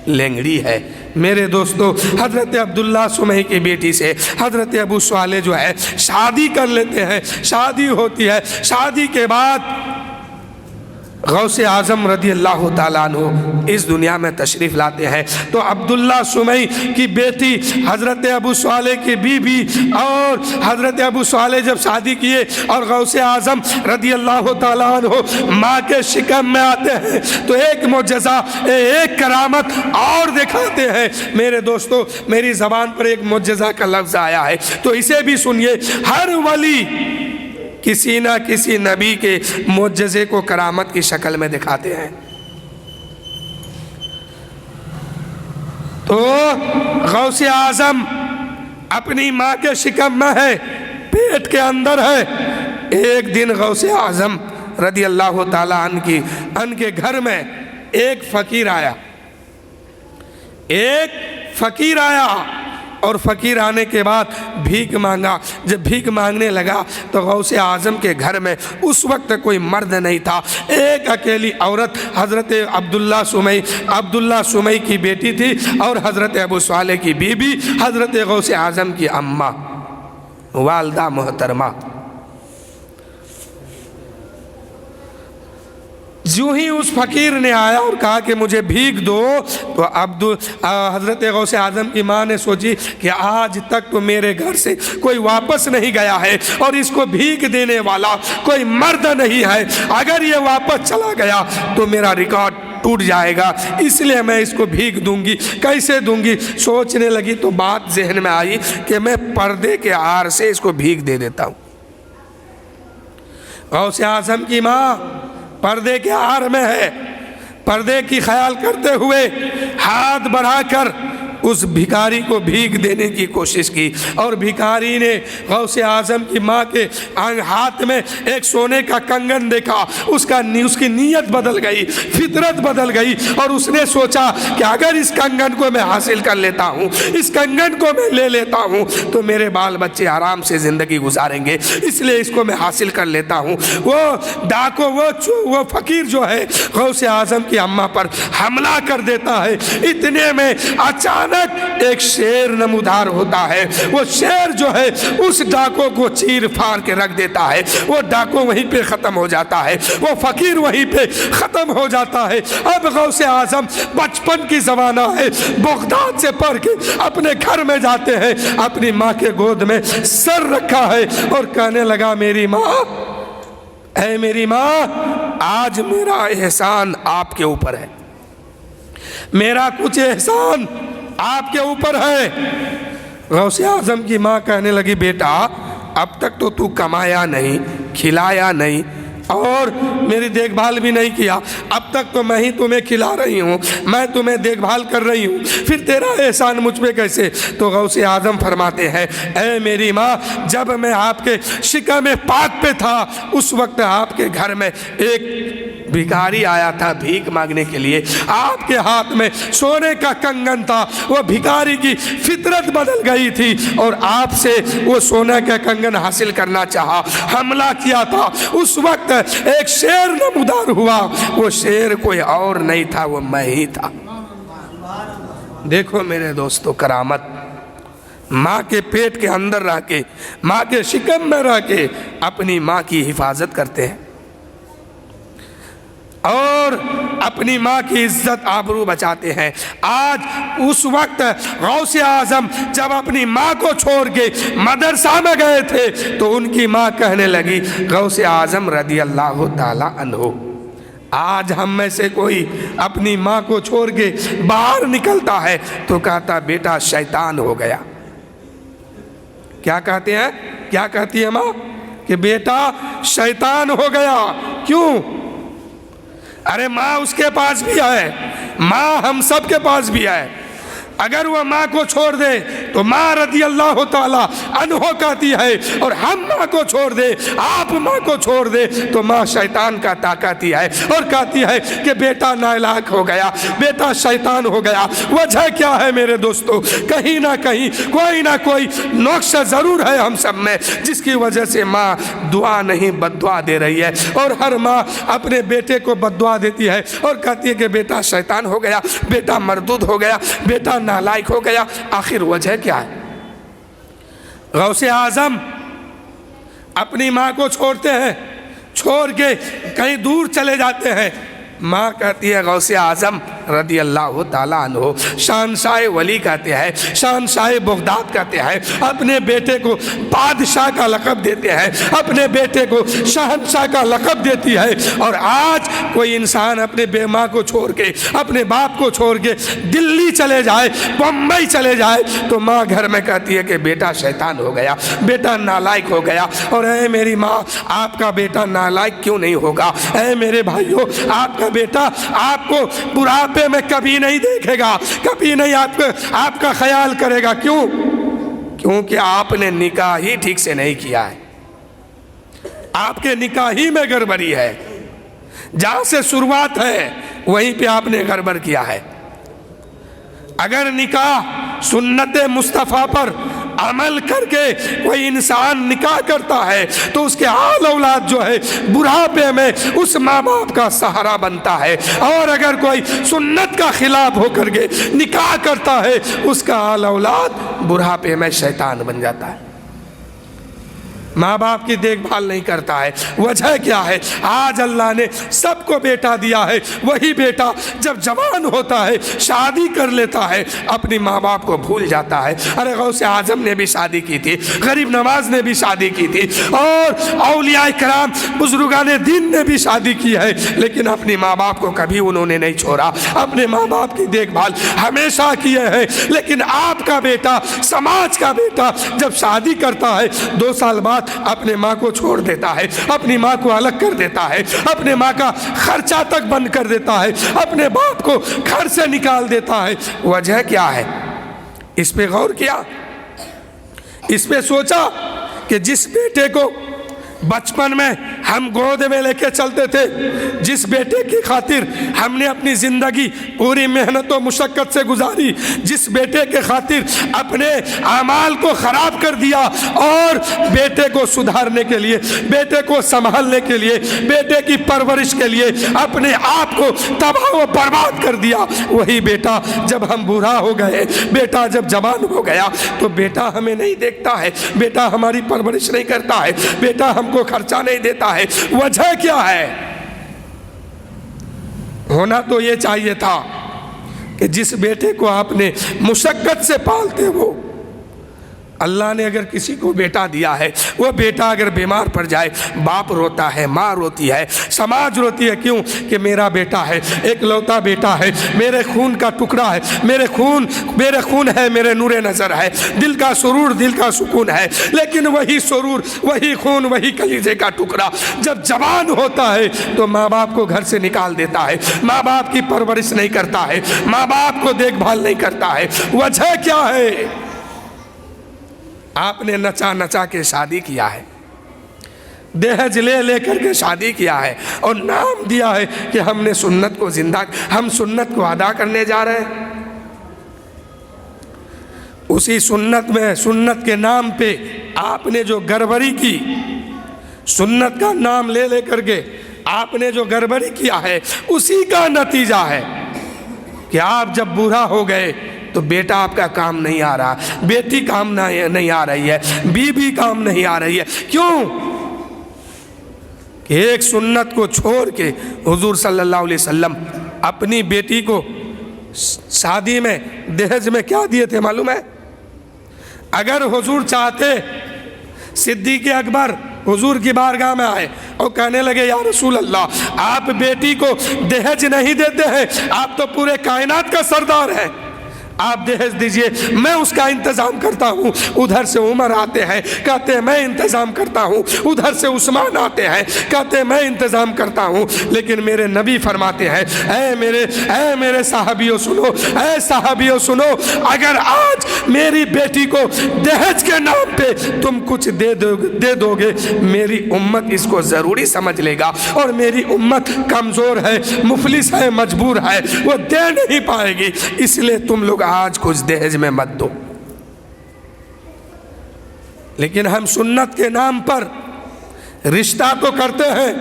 لنگڑی ہے۔ میرے دوستو، حضرت عبداللہ سمئی کی بیٹی سے حضرت ابو صالح جو ہے شادی کر لیتے ہیں، شادی ہوتی ہے، شادی کے بعد غوث اعظم رضی اللہ تعالیٰ عنہ اس دنیا میں تشریف لاتے ہیں تو عبداللہ سمی کی بیٹی حضرت ابو صالح کی بیوی اور حضرت ابو صالح جب شادی کیے اور غوث اعظم رضی اللہ تعالیٰ عنہ ماں کے شکم میں آتے ہیں تو ایک معجزہ، ایک کرامت اور دکھاتے ہیں۔ میرے دوستو، میری زبان پر ایک معجزہ کا لفظ آیا ہے تو اسے بھی سنیے۔ ہر ولی کسی نہ کسی نبی کے معجزے کو کرامت کی شکل میں دکھاتے ہیں۔ تو غوث اعظم اپنی ماں کے شکم میں ہے، پیٹ کے اندر ہے۔ ایک دن غوث اعظم رضی اللہ تعالیٰ عنہ کے گھر میں ایک فقیر آیا اور فقیر آنے کے بعد بھیک مانگا۔ جب بھیک مانگنے لگا تو غوث اعظم کے گھر میں اس وقت کوئی مرد نہیں تھا، ایک اکیلی عورت حضرت عبداللہ سمی کی بیٹی تھی اور حضرت ابو صالح کی بیوی حضرت غوث اعظم کی اماں والدہ محترمہ۔ جو ہی اس فقیر نے آیا اور کہا کہ مجھے بھیک دو تو حضرت غوث اعظم کی ماں نے سوچی کہ آج تک تو میرے گھر سے کوئی واپس نہیں گیا ہے اور اس کو بھیک دینے والا کوئی مرد نہیں ہے، اگر یہ واپس چلا گیا تو میرا ریکارڈ ٹوٹ جائے گا، اس لیے میں اس کو بھیک دوں گی، کیسے دوں گی؟ سوچنے لگی تو بات ذہن میں آئی کہ میں پردے کے آڑ سے اس کو بھیک دے دیتا ہوں۔ غوث اعظم کی ماں پردے کے آڑ میں ہے، پردے کی خیال کرتے ہوئے ہاتھ بڑھا کر اس بھکاری کو بھیک دینے کی کوشش کی اور بھکاری نے غوث اعظم کی ماں کے ہاتھ میں ایک سونے کا کنگن دیکھا، اس کی نیت بدل گئی، فطرت بدل گئی اور اس نے سوچا کہ اگر اس کنگن کو میں حاصل کر لیتا ہوں، اس کنگن کو میں لے لیتا ہوں تو میرے بال بچے آرام سے زندگی گزاریں گے، اس لیے اس کو میں حاصل کر لیتا ہوں۔ وہ فقیر جو ہے غوث اعظم کی اماں پر حملہ کر دیتا ہے، اتنے میں اچانک ایک شیر نمودار ہوتا ہے، وہ شیر جو ہے اس ڈاکو کو چیر پھاڑ کے رکھ دیتا ہے، وہ ڈاکو وہیں پہ ختم ہو جاتا ہے، وہ فقیر وہیں پہ ختم ہو جاتا ہے۔ اب غوث اعظم بچپن کی زمانہ ہے، بغداد سے پڑھ کے اپنے گھر میں جاتے ہیں، اپنی ماں کے گود میں سر رکھا ہے اور کہنے لگا میری ماں، اے میری ماں، آج میرا احسان آپ کے اوپر ہے، میرا کچھ احسان آپ کے اوپر ہے۔ غوث اعظم کی ماں کہنے لگی بیٹا اب تک تو کمایا نہیں، کھلایا نہیں اور میری دیکھ بھال بھی نہیں کیا، اب تک تو میں ہی تمہیں کھلا رہی ہوں، میں تمہیں دیکھ بھال کر رہی ہوں، پھر تیرا احسان مجھ پہ کیسے؟ تو غوث اعظم فرماتے ہیں اے میری ماں، جب میں آپ کے شکم پاک پہ تھا اس وقت آپ کے گھر میں ایک بھکاری آیا تھا بھیک مانگنے کے لیے، آپ کے ہاتھ میں سونے کا کنگن تھا، وہ بھکاری کی فطرت بدل گئی تھی اور آپ سے وہ سونے کا کنگن حاصل کرنا چاہا، حملہ کیا تھا، اس وقت ایک شیر نمودار ہوا، وہ شیر کوئی اور نہیں تھا، وہ میں ہی تھا۔ دیکھو میرے دوستو کرامت، ماں کے پیٹ کے اندر رہ کے، ماں کے شکم میں رہ کے اپنی ماں کی حفاظت کرتے ہیں اور اپنی ماں کی عزت آبرو بچاتے ہیں۔ آج اس وقت غوث اعظم جب اپنی ماں کو چھوڑ کے مدرسہ میں گئے تھے تو ان کی ماں کہنے لگی غوث اعظم رضی اللہ تعالی عنہ، آج ہم میں سے کوئی اپنی ماں کو چھوڑ کے باہر نکلتا ہے تو کہتا بیٹا شیطان ہو گیا۔ کیا کہتے ہیں؟ کیا کہتی ہے ماں؟ کہ بیٹا شیطان ہو گیا۔ کیوں؟ ارے ماں اس کے پاس بھی ہے، ماں ہم سب کے پاس بھی ہے، اگر وہ ماں کو چھوڑ دے تو ماں رضی اللہ تعالیٰ عنہ کہتی ہے، اور ہم ماں کو چھوڑ دے، آپ ماں کو چھوڑ دے تو ماں شیطان کا طاقتی ہے اور کہتی ہے کہ بیٹا نالاک ہو گیا، بیٹا شیطان ہو گیا۔ وجہ کیا ہے میرے دوستو؟ کہیں نہ کہیں کوئی نہ کوئی نقص ضرور ہے ہم سب میں، جس کی وجہ سے ماں دعا نہیں بد دعا دے رہی ہے، اور ہر ماں اپنے بیٹے کو بد دعا دیتی ہے اور کہتی ہے کہ بیٹا شیطان ہو گیا، بیٹا مردود ہو گیا، بیٹا نالائق ہو گیا۔ آخر وجہ کیا ہے؟ غوث اعظم اپنی ماں کو چھوڑتے ہیں، چھوڑ کے کہیں دور چلے جاتے ہیں۔ ماں کہتی ہے غوث اعظم رضی اللہ تعالیٰ عنہ، شہنشاہ ولی کہتے ہیں، شہنشاہ بغداد کہتے ہیں، اپنے بیٹے کو بادشاہ کا لقب دیتے ہیں، اپنے بیٹے کو شہنشاہ کا لقب دیتی ہے۔ اور آج کوئی انسان اپنے بے ماں کو چھوڑ کے، اپنے باپ کو چھوڑ کے دلی چلے جائے، بمبئی چلے جائے، تو ماں گھر میں کہتی ہے کہ بیٹا شیطان ہو گیا، بیٹا نالائق ہو گیا۔ اور اے میری ماں، آپ کا بیٹا نالائق کیوں نہیں ہوگا؟ اے میرے بھائیوں، آپ کا بیٹا آپ کو بڑھاپے میں کبھی نہیں دیکھے گا، کبھی نہیں آپ کا خیال کرے گا۔ کیوں؟ کیونکہ آپ نے نکاح ہی ٹھیک سے نہیں کیا ہے، آپ کے نکاح ہی میں گڑبڑی ہے، جہاں سے شروعات ہے وہیں پہ آپ نے گڑبڑ کیا ہے۔ اگر نکاح سنت مصطفیٰ پر عمل کر کے کوئی انسان نکاح کرتا ہے تو اس کے آل اولاد جو ہے بڑھاپے میں اس ماں باپ کا سہارا بنتا ہے، اور اگر کوئی سنت کا خلاف ہو کر کے نکاح کرتا ہے اس کا آل اولاد بڑھاپے میں شیطان بن جاتا ہے، ماں باپ کی دیکھ بھال نہیں کرتا ہے۔ وجہ کیا ہے؟ آج اللہ نے سب کو بیٹا دیا ہے، وہی بیٹا جب جوان ہوتا ہے شادی کر لیتا ہے، اپنی ماں باپ کو بھول جاتا ہے۔ ارے غوث اعظم نے بھی شادی کی تھی، غریب نواز نے بھی شادی کی تھی، اور اولیاء کرام بزرگان دین نے بھی شادی کی ہے، لیکن اپنی ماں باپ کو کبھی انہوں نے نہیں چھوڑا، اپنے ماں باپ کی دیکھ بھال ہمیشہ کیے ہیں۔ لیکن آپ کا بیٹا، سماج کا بیٹا جب شادی کرتا ہے 2 سال بعد اپنے ماں کو چھوڑ دیتا ہے، اپنی ماں کو الگ کر دیتا ہے، اپنے ماں کا خرچہ تک بند کر دیتا ہے، اپنے باپ کو گھر سے نکال دیتا ہے۔ وجہ کیا ہے؟ اس پہ غور کیا؟ اس پہ سوچا کہ جس بیٹے کو بچپن میں ہم گود میں لے کے چلتے تھے، جس بیٹے کی خاطر ہم نے اپنی زندگی پوری محنت و مشقت سے گزاری، جس بیٹے کے خاطر اپنے اعمال کو خراب کر دیا اور بیٹے کو سدھارنے کے لیے، بیٹے کو سنبھالنے کے لیے، بیٹے کی پرورش کے لیے اپنے آپ کو تباہ و برباد کر دیا، وہی بیٹا جب ہم بوڑھا ہو گئے، بیٹا جب جوان ہو گیا تو بیٹا ہمیں نہیں دیکھتا ہے، بیٹا ہماری پرورش نہیں کرتا ہے، بیٹا ہم کو خرچہ نہیں دیتا ہے۔ وجہ کیا ہے؟ ہونا تو یہ چاہیے تھا کہ جس بیٹے کو آپ نے مشقت سے پالتے ہو، اللہ نے اگر کسی کو بیٹا دیا ہے، وہ بیٹا اگر بیمار پڑ جائے، باپ روتا ہے، ماں روتی ہے، سماج روتی ہے، کیوں کہ میرا بیٹا ہے، ایک لوتا بیٹا ہے، میرے خون کا ٹکڑا ہے، میرے خون ہے، میرے نور نظر ہے، دل کا سرور، دل کا سکون ہے۔ لیکن وہی سرور، وہی خون، وہی کلیجے کا ٹکڑا جب جوان ہوتا ہے تو ماں باپ کو گھر سے نکال دیتا ہے، ماں باپ کی پرورش نہیں کرتا ہے، ماں باپ کو دیکھ بھال نہیں کرتا ہے۔ وجہ کیا ہے؟ آپ نے نچا نچا کے شادی کیا ہے، دہج لے لے کر کے شادی کیا ہے، اور نام دیا ہے کہ ہم نے سنت کو زندہ، ہم سنت کو ادا کرنے جا رہے ہیں۔ اسی سنت میں، سنت کے نام پہ آپ نے جو گڑبڑی کی، سنت کا نام لے لے کر کے آپ نے جو گڑبڑی کیا ہے، اسی کا نتیجہ ہے کہ آپ جب بوڑھا ہو گئے تو بیٹا آپ کا کام نہیں آ رہا، بیٹی کام نہیں آ رہی ہے، بیوی کام نہیں آ رہی ہے۔ کیوں؟ کہ ایک سنت کو چھوڑ کے حضور صلی اللہ علیہ وسلم اپنی بیٹی کو شادی میں دہیج میں کیا دیے تھے معلوم ہے؟ اگر حضور چاہتے، صدیق اکبر حضور کی بارگاہ میں آئے اور کہنے لگے یا رسول اللہ، آپ بیٹی کو دہیج نہیں دیتے ہیں، آپ تو پورے کائنات کا سردار ہیں، آپ دہیج دیجئے، میں اس کا انتظام کرتا ہوں۔ ادھر سے عمر آتے ہیں، کہتے ہیں میں انتظام کرتا ہوں، ادھر سے عثمان آتے ہیں، کہتے ہیں میں انتظام کرتا ہوں۔ لیکن میرے نبی فرماتے ہیں، اے میرے صحابیوں سنو، اے صحابیوں سنو، اگر آج میری بیٹی کو دہیج کے نام پہ تم کچھ دے دو گے، میری امت اس کو ضروری سمجھ لے گا، اور میری امت کمزور ہے، مفلس ہے، مجبور ہے، وہ دے نہیں پائے گی، اس لیے تم لوگ آج کچھ دہیج میں مت دو۔ لیکن ہم سنت کے نام پر رشتہ تو کرتے ہیں،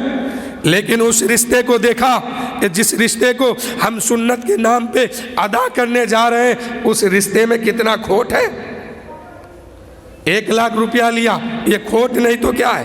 لیکن اس رشتے کو دیکھا کہ جس رشتے کو ہم سنت کے نام پہ ادا کرنے جا رہے ہیں، اس رشتے میں کتنا کھوٹ ہے۔ 1 لاکھ روپیہ لیا، یہ کھوٹ نہیں تو کیا ہے؟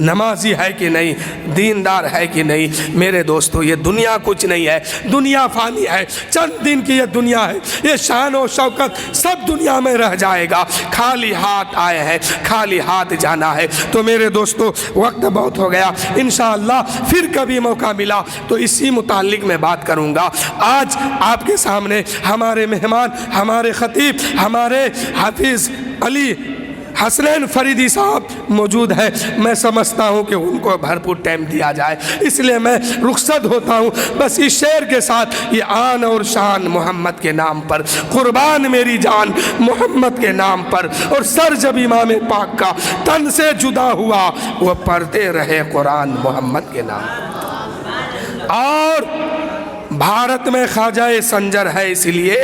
نمازی ہے کہ نہیں، دیندار ہے کہ نہیں۔ میرے دوستو یہ دنیا کچھ نہیں ہے، دنیا فانی ہے، چند دن کی یہ دنیا ہے، یہ شان و شوکت سب دنیا میں رہ جائے گا۔ خالی ہاتھ آئے ہیں، خالی ہاتھ جانا ہے۔ تو میرے دوستو وقت بہت ہو گیا، انشاءاللہ پھر کبھی موقع ملا تو اسی متعلق میں بات کروں گا۔ آج آپ کے سامنے ہمارے مہمان، ہمارے خطیب، ہمارے حافظ علی حسنین فریدی صاحب موجود ہے۔ میں سمجھتا ہوں کہ ان کو بھرپور ٹائم دیا جائے، اس لیے میں رخصت ہوتا ہوں بس اس شعر کے ساتھ، یہ آن اور شان محمد کے نام پر، قربان میری جان محمد کے نام پر، اور سر جب امام پاک کا تن سے جدا ہوا وہ پڑھتے رہے قرآن محمد کے نام پر۔ اور بھارت میں خواجہ سنجر ہے، اس لیے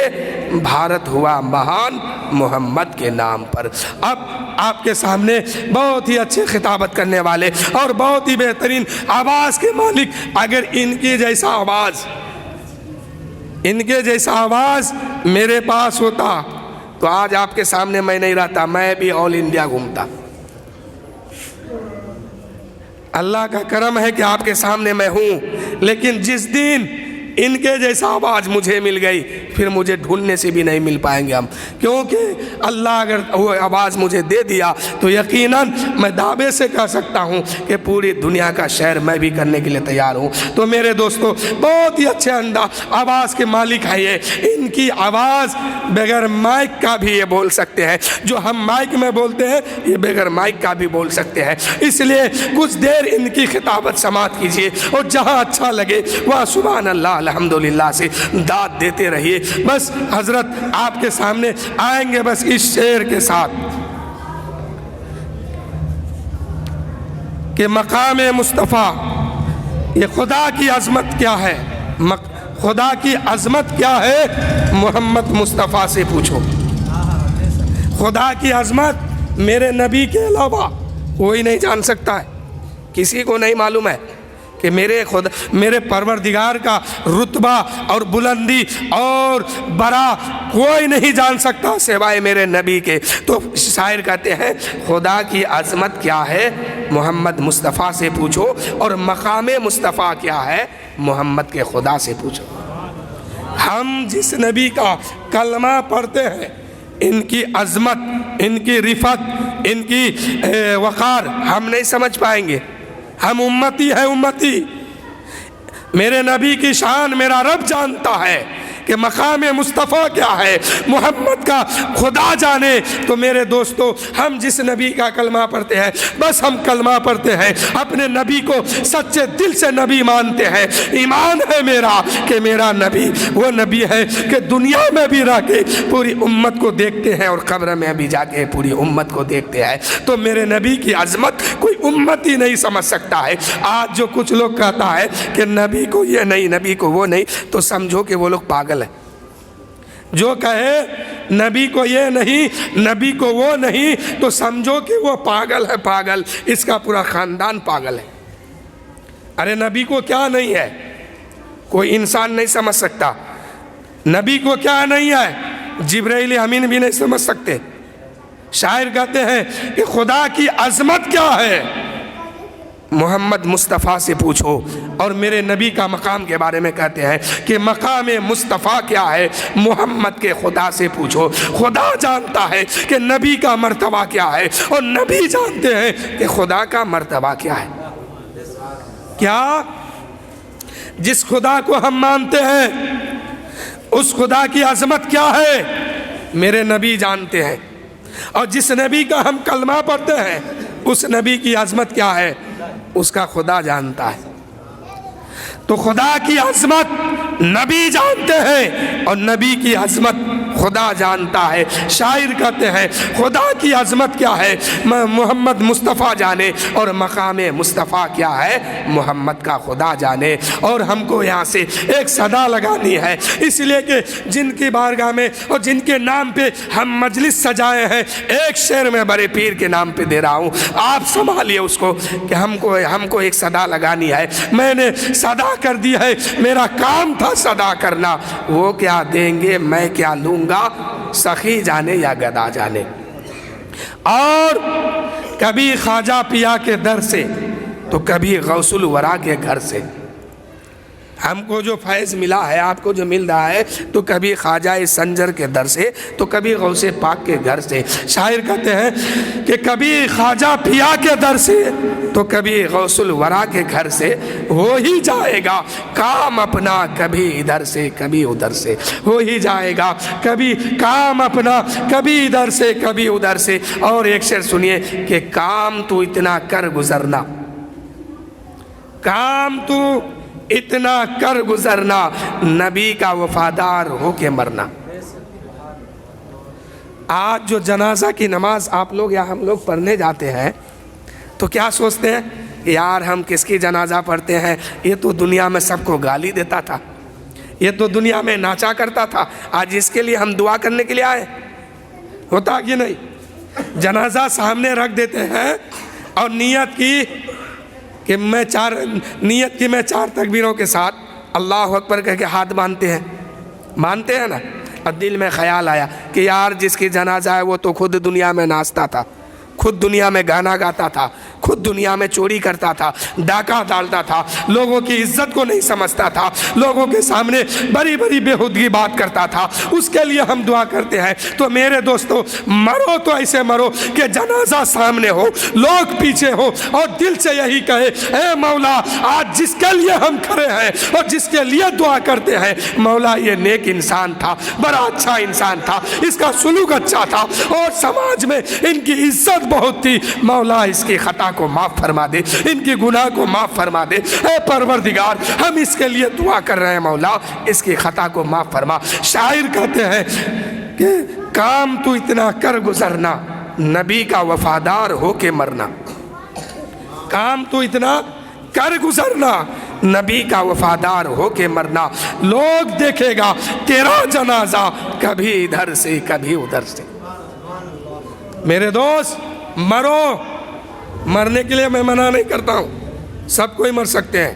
بھارت ہوا مہان محمد کے نام پر۔ اب آپ کے سامنے بہت ہی اچھے خطابت کرنے والے اور بہت ہی بہترین آواز کے مالک، اگر ان کے جیسا آواز میرے پاس ہوتا تو آج آپ کے سامنے میں نہیں رہتا، میں بھی آل انڈیا گھومتا۔ اللہ کا کرم ہے کہ آپ کے سامنے میں ہوں، لیکن جس دن ان کے جیسا آواز مجھے مل گئی پھر مجھے ڈھونڈنے سے بھی نہیں مل پائیں گے ہم، کیونکہ اللہ اگر وہ آواز مجھے دے دیا تو یقیناً میں دعوے سے کہہ سکتا ہوں کہ پوری دنیا کا شہر میں بھی کرنے کے لیے تیار ہوں۔ تو میرے دوستو بہت ہی اچھے آواز کے مالک ہے یہ، ان کی آواز بغیر مائک کا بھی یہ بول سکتے ہیں، جو ہم مائک میں بولتے ہیں یہ بغیر مائک کا بھی بول سکتے ہیں۔ اس لیے کچھ دیر ان کی خطابت سماعت کیجیے، اور جہاں اچھا لگے وہاں سبحان اللہ الحمدللہ سے داد دیتے رہیے۔ بس حضرت آپ کے سامنے آئیں گے بس اس شعر کے ساتھ کہ مقام مصطفیٰ، یہ خدا کی عظمت کیا ہے، خدا کی عظمت کیا ہے محمد مصطفیٰ سے پوچھو۔ خدا کی عظمت میرے نبی کے علاوہ کوئی نہیں جان سکتا ہے، کسی کو نہیں معلوم ہے کہ میرے پروردگار کا رتبہ اور بلندی اور بڑا کوئی نہیں جان سکتا سوائے میرے نبی کے۔ تو شاعر کہتے ہیں خدا کی عظمت کیا ہے محمد مصطفیٰ سے پوچھو، اور مقام مصطفیٰ کیا ہے محمد کے خدا سے پوچھو۔ ہم جس نبی کا کلمہ پڑھتے ہیں ان کی عظمت، ان کی رفعت، ان کی وقار ہم نہیں سمجھ پائیں گے۔ ہم امتی ہیں، امتی، میرے نبی کی شان میرا رب جانتا ہے کہ مقام مصطفیٰ کیا ہے، محمد کا خدا جانے۔ تو میرے دوستو ہم جس نبی کا کلمہ پڑھتے ہیں بس ہم کلمہ پڑھتے ہیں، اپنے نبی کو سچے دل سے نبی مانتے ہیں۔ ایمان ہے میرا کہ میرا نبی وہ نبی ہے کہ دنیا میں بھی رہ کے پوری امت کو دیکھتے ہیں اور قبر میں بھی جا کے پوری امت کو دیکھتے ہیں۔ تو میرے نبی کی عظمت کوئی امت ہی نہیں سمجھ سکتا ہے۔ آج جو کچھ لوگ کہتا ہے کہ نبی کو یہ نہیں، نبی کو وہ نہیں، تو سمجھو کہ وہ لوگ پاگل ہے۔ جو کہے نبی کو یہ نہیں، نبی کو وہ نہیں، تو سمجھو کہ وہ پاگل ہے، پاگل، اس کا پورا خاندان پاگل ہے۔ ارے نبی کو کیا نہیں ہے کوئی انسان نہیں سمجھ سکتا، نبی کو کیا نہیں ہے جبرائیل امین بھی نہیں سمجھ سکتے۔ شاعر کہتے ہیں کہ خدا کی عظمت کیا ہے محمد مصطفیٰ سے پوچھو، اور میرے نبی کا مقام کے بارے میں کہتے ہیں کہ مقام مصطفیٰ کیا ہے محمد کے خدا سے پوچھو۔ خدا جانتا ہے کہ نبی کا مرتبہ کیا ہے، اور نبی جانتے ہیں کہ خدا کا مرتبہ کیا ہے۔ کیا جس خدا کو ہم مانتے ہیں اس خدا کی عظمت کیا ہے میرے نبی جانتے ہیں، اور جس نبی کا ہم کلمہ پڑھتے ہیں اس نبی کی عظمت کیا ہے اس کا خدا جانتا ہے۔ تو خدا کی عظمت نبی جانتے ہیں اور نبی کی عظمت خدا جانتا ہے۔ شاعر کہتے ہیں خدا کی عظمت کیا ہے محمد مصطفیٰ جانے، اور مقام مصطفیٰ کیا ہے محمد کا خدا جانے۔ اور ہم کو یہاں سے ایک صدا لگانی ہے، اس لیے کہ جن کی بارگاہ میں اور جن کے نام پہ ہم مجلس سجائے ہیں، ایک شعر میں بڑے پیر کے نام پہ دے رہا ہوں، آپ سنبھالیے اس کو کہ ہم کو ایک صدا لگانی ہے۔ میں نے صدا کر دی ہے، میرا کام تھا صدا کرنا، وہ کیا دیں گے میں کیا لوں گا، سخی جانے یا گدا جانے۔ اور کبھی خواجہ پیا کے در سے تو کبھی غوث الورا کے گھر سے۔ ہم کو جو فیض ملا ہے، آپ کو جو مل رہا ہے، تو کبھی خواجہ سنجر کے در سے تو کبھی غوث پاک کے گھر سے۔ شاعر کہتے ہیں کہ کبھی خواجہ پیا کے در سے تو کبھی غوث الورا کے گھر سے، ہو ہی جائے گا کام اپنا کبھی ادھر سے کبھی ادھر سے، ہو ہی جائے گا کبھی کام اپنا کبھی ادھر سے کبھی ادھر سے۔ اور ایک شعر سنیے کہ کام تو اتنا کر گزرنا، کام تو اتنا کر گزرنا، نبی کا وفادار ہو کے مرنا۔ آج جو جنازہ کی نماز آپ لوگ یا ہم لوگ پڑھنے جاتے ہیں تو کیا سوچتے ہیں؟ یار ہم کس کی جنازہ پڑھتے ہیں؟ یہ تو دنیا میں سب کو گالی دیتا تھا، یہ تو دنیا میں ناچا کرتا تھا، آج اس کے لیے ہم دعا کرنے کے لیے آئے۔ ہوتا کہ نہیں؟ جنازہ سامنے رکھ دیتے ہیں اور نیت کی کہ میں چار تکبیروں کے ساتھ اللہ اکبر کہہ کے ہاتھ باندھتے ہیں نا، اور دل میں خیال آیا کہ یار جس کی جنازہ ہے وہ تو خود دنیا میں ناچتا تھا، خود دنیا میں گانا گاتا تھا، خود دنیا میں چوری کرتا تھا، ڈاکہ ڈالتا تھا، لوگوں کی عزت کو نہیں سمجھتا تھا، لوگوں کے سامنے بڑی بڑی بےہودگی بات کرتا تھا، اس کے لیے ہم دعا کرتے ہیں۔ تو میرے دوستو، مرو تو ایسے مرو کہ جنازہ سامنے ہو، لوگ پیچھے ہو، اور دل سے یہی کہے اے مولا آج جس کے لیے ہم کھڑے ہیں اور جس کے لیے دعا کرتے ہیں، مولا یہ نیک انسان تھا، بڑا اچھا انسان تھا، اس کا سلوک اچھا تھا اور سماج میں ان کی عزت بہت تھی، مولا اس کی خطا کو معاف فرما دے، ان کی گناہ کو معاف فرما دے، اے پروردگار ہم اس کے لیے دعا کر رہے ہیں، مولا اس کی خطا کو معاف فرما۔ شاعر کہتے ہیں کہ کام تو اتنا کر گزرنا، نبی کا وفادار ہو کے مرنا۔ کام تو اتنا کر گزرنا، نبی کا وفادار ہو کے مرنا، لوگ دیکھے گا تیرا جنازہ کبھی ادھر سے کبھی ادھر سے۔ میرے دوست مرو، مرنے کے لیے میں منع نہیں کرتا ہوں، سب کوئی مر سکتے ہیں،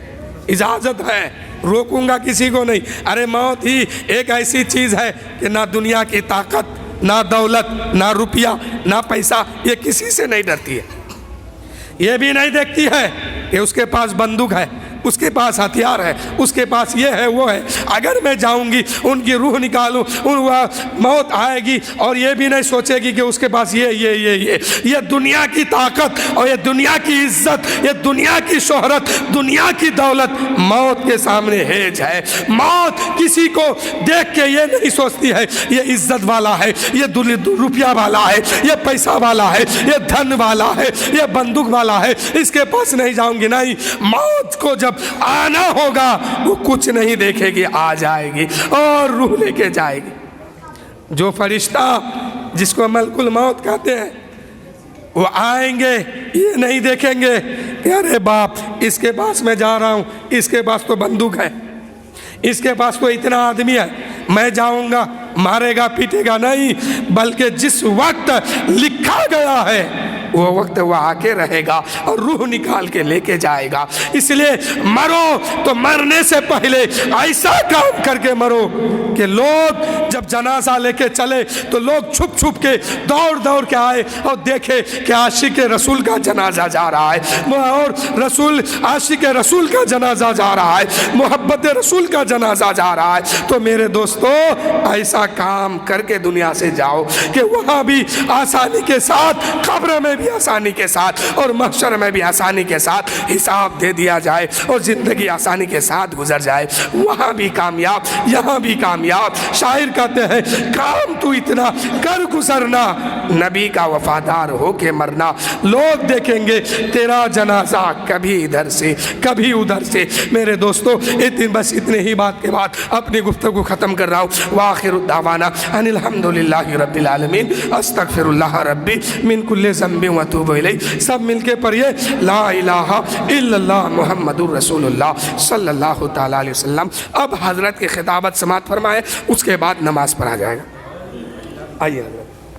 اجازت ہے، روکوں گا کسی کو نہیں۔ ارے موت ہی ایک ایسی چیز ہے کہ نہ دنیا کی طاقت، نہ دولت، نہ روپیہ، نہ پیسہ، یہ کسی سے نہیں ڈرتی ہے، یہ بھی نہیں دیکھتی ہے کہ اس کے پاس بندوق ہے، اس کے پاس ہتھیار ہے، اس کے پاس یہ ہے وہ ہے، اگر میں جاؤں گی ان کی روح نکالوں، موت آئے گی اور یہ بھی نہیں سوچے گی کہ اس کے پاس یہ دنیا کی طاقت اور یہ دنیا کی عزت، یہ دنیا کی شہرت، دنیا کی دولت موت کے سامنے ہیج ہے۔ موت کسی کو دیکھ کے یہ نہیں سوچتی ہے یہ عزت والا ہے، یہ روپیہ والا ہے، یہ پیسہ والا ہے، یہ دھن والا ہے، یہ بندوق والا ہے، اس کے پاس نہیں جاؤں گی، نہیں۔ موت کو جب آنا ہوگا وہ کچھ نہیں دیکھے گی، آ جائے گی اور روح لے کے جائے گی۔ جو فرشتہ جس کو ملک الموت کہتے ہیں وہ آئیں گے، یہ نہیں دیکھیں گے کہ ارے باپ اس کے پاس میں جا رہا ہوں، اس کے پاس تو بندوق ہے، اس کے پاس تو اتنا آدمی ہے، میں جاؤں گا مارے گا پیٹے گا، نہیں، بلکہ جس وقت لکھا گیا ہے وہ وقت وہ آ کے رہے گا اور روح نکال کے لے کے جائے گا۔ اس لیے مرو تو مرنے سے پہلے ایسا کام کر کے مرو کہ لوگ جب جنازہ لے کے چلے تو لوگ چھپ چھپ کے دوڑ کے آئے اور دیکھے کہ عاشق رسول کا جنازہ جا رہا ہے، اور عاشق رسول کا جنازہ جا رہا ہے، محبت رسول کا جنازہ جا رہا ہے۔ تو میرے دوستو ایسا کام کر کے دنیا سے جاؤ کہ وہاں بھی آسانی کے ساتھ، قبر میں بھی آسانی کے ساتھ اور محشر میں بھی آسانی کے ساتھ حساب دے دیا جائے اور زندگی آسانی کے ساتھ گزر جائے، وہاں بھی کامیاب یہاں بھی کامیاب۔ شاعر کہتے ہیں کام تو اتنا کر گزرنا، نبی کا وفادار ہو کے مرنا، لوگ دیکھیں گے تیرا جنازہ کبھی ادھر سے کبھی ادھر سے۔ میرے دوستو بس اتنے ہی بات کے بعد اپنی گفتگو ختم کر رہا ہوں۔ وآخر الدعوانا ان الحمدللہ رب العالمین، استغفر اللہ ربی من کل ذنب واتوب الیہ۔ سب مل کے پڑھیے لا الہ الا اللہ محمد الرسول اللہ صلی اللہ تعالی علیہ وسلم۔ اب حضرت کی خطابت سماعت فرمائے، اس کے بعد نماز پڑھا جائے گا۔ آئیے حضرت۔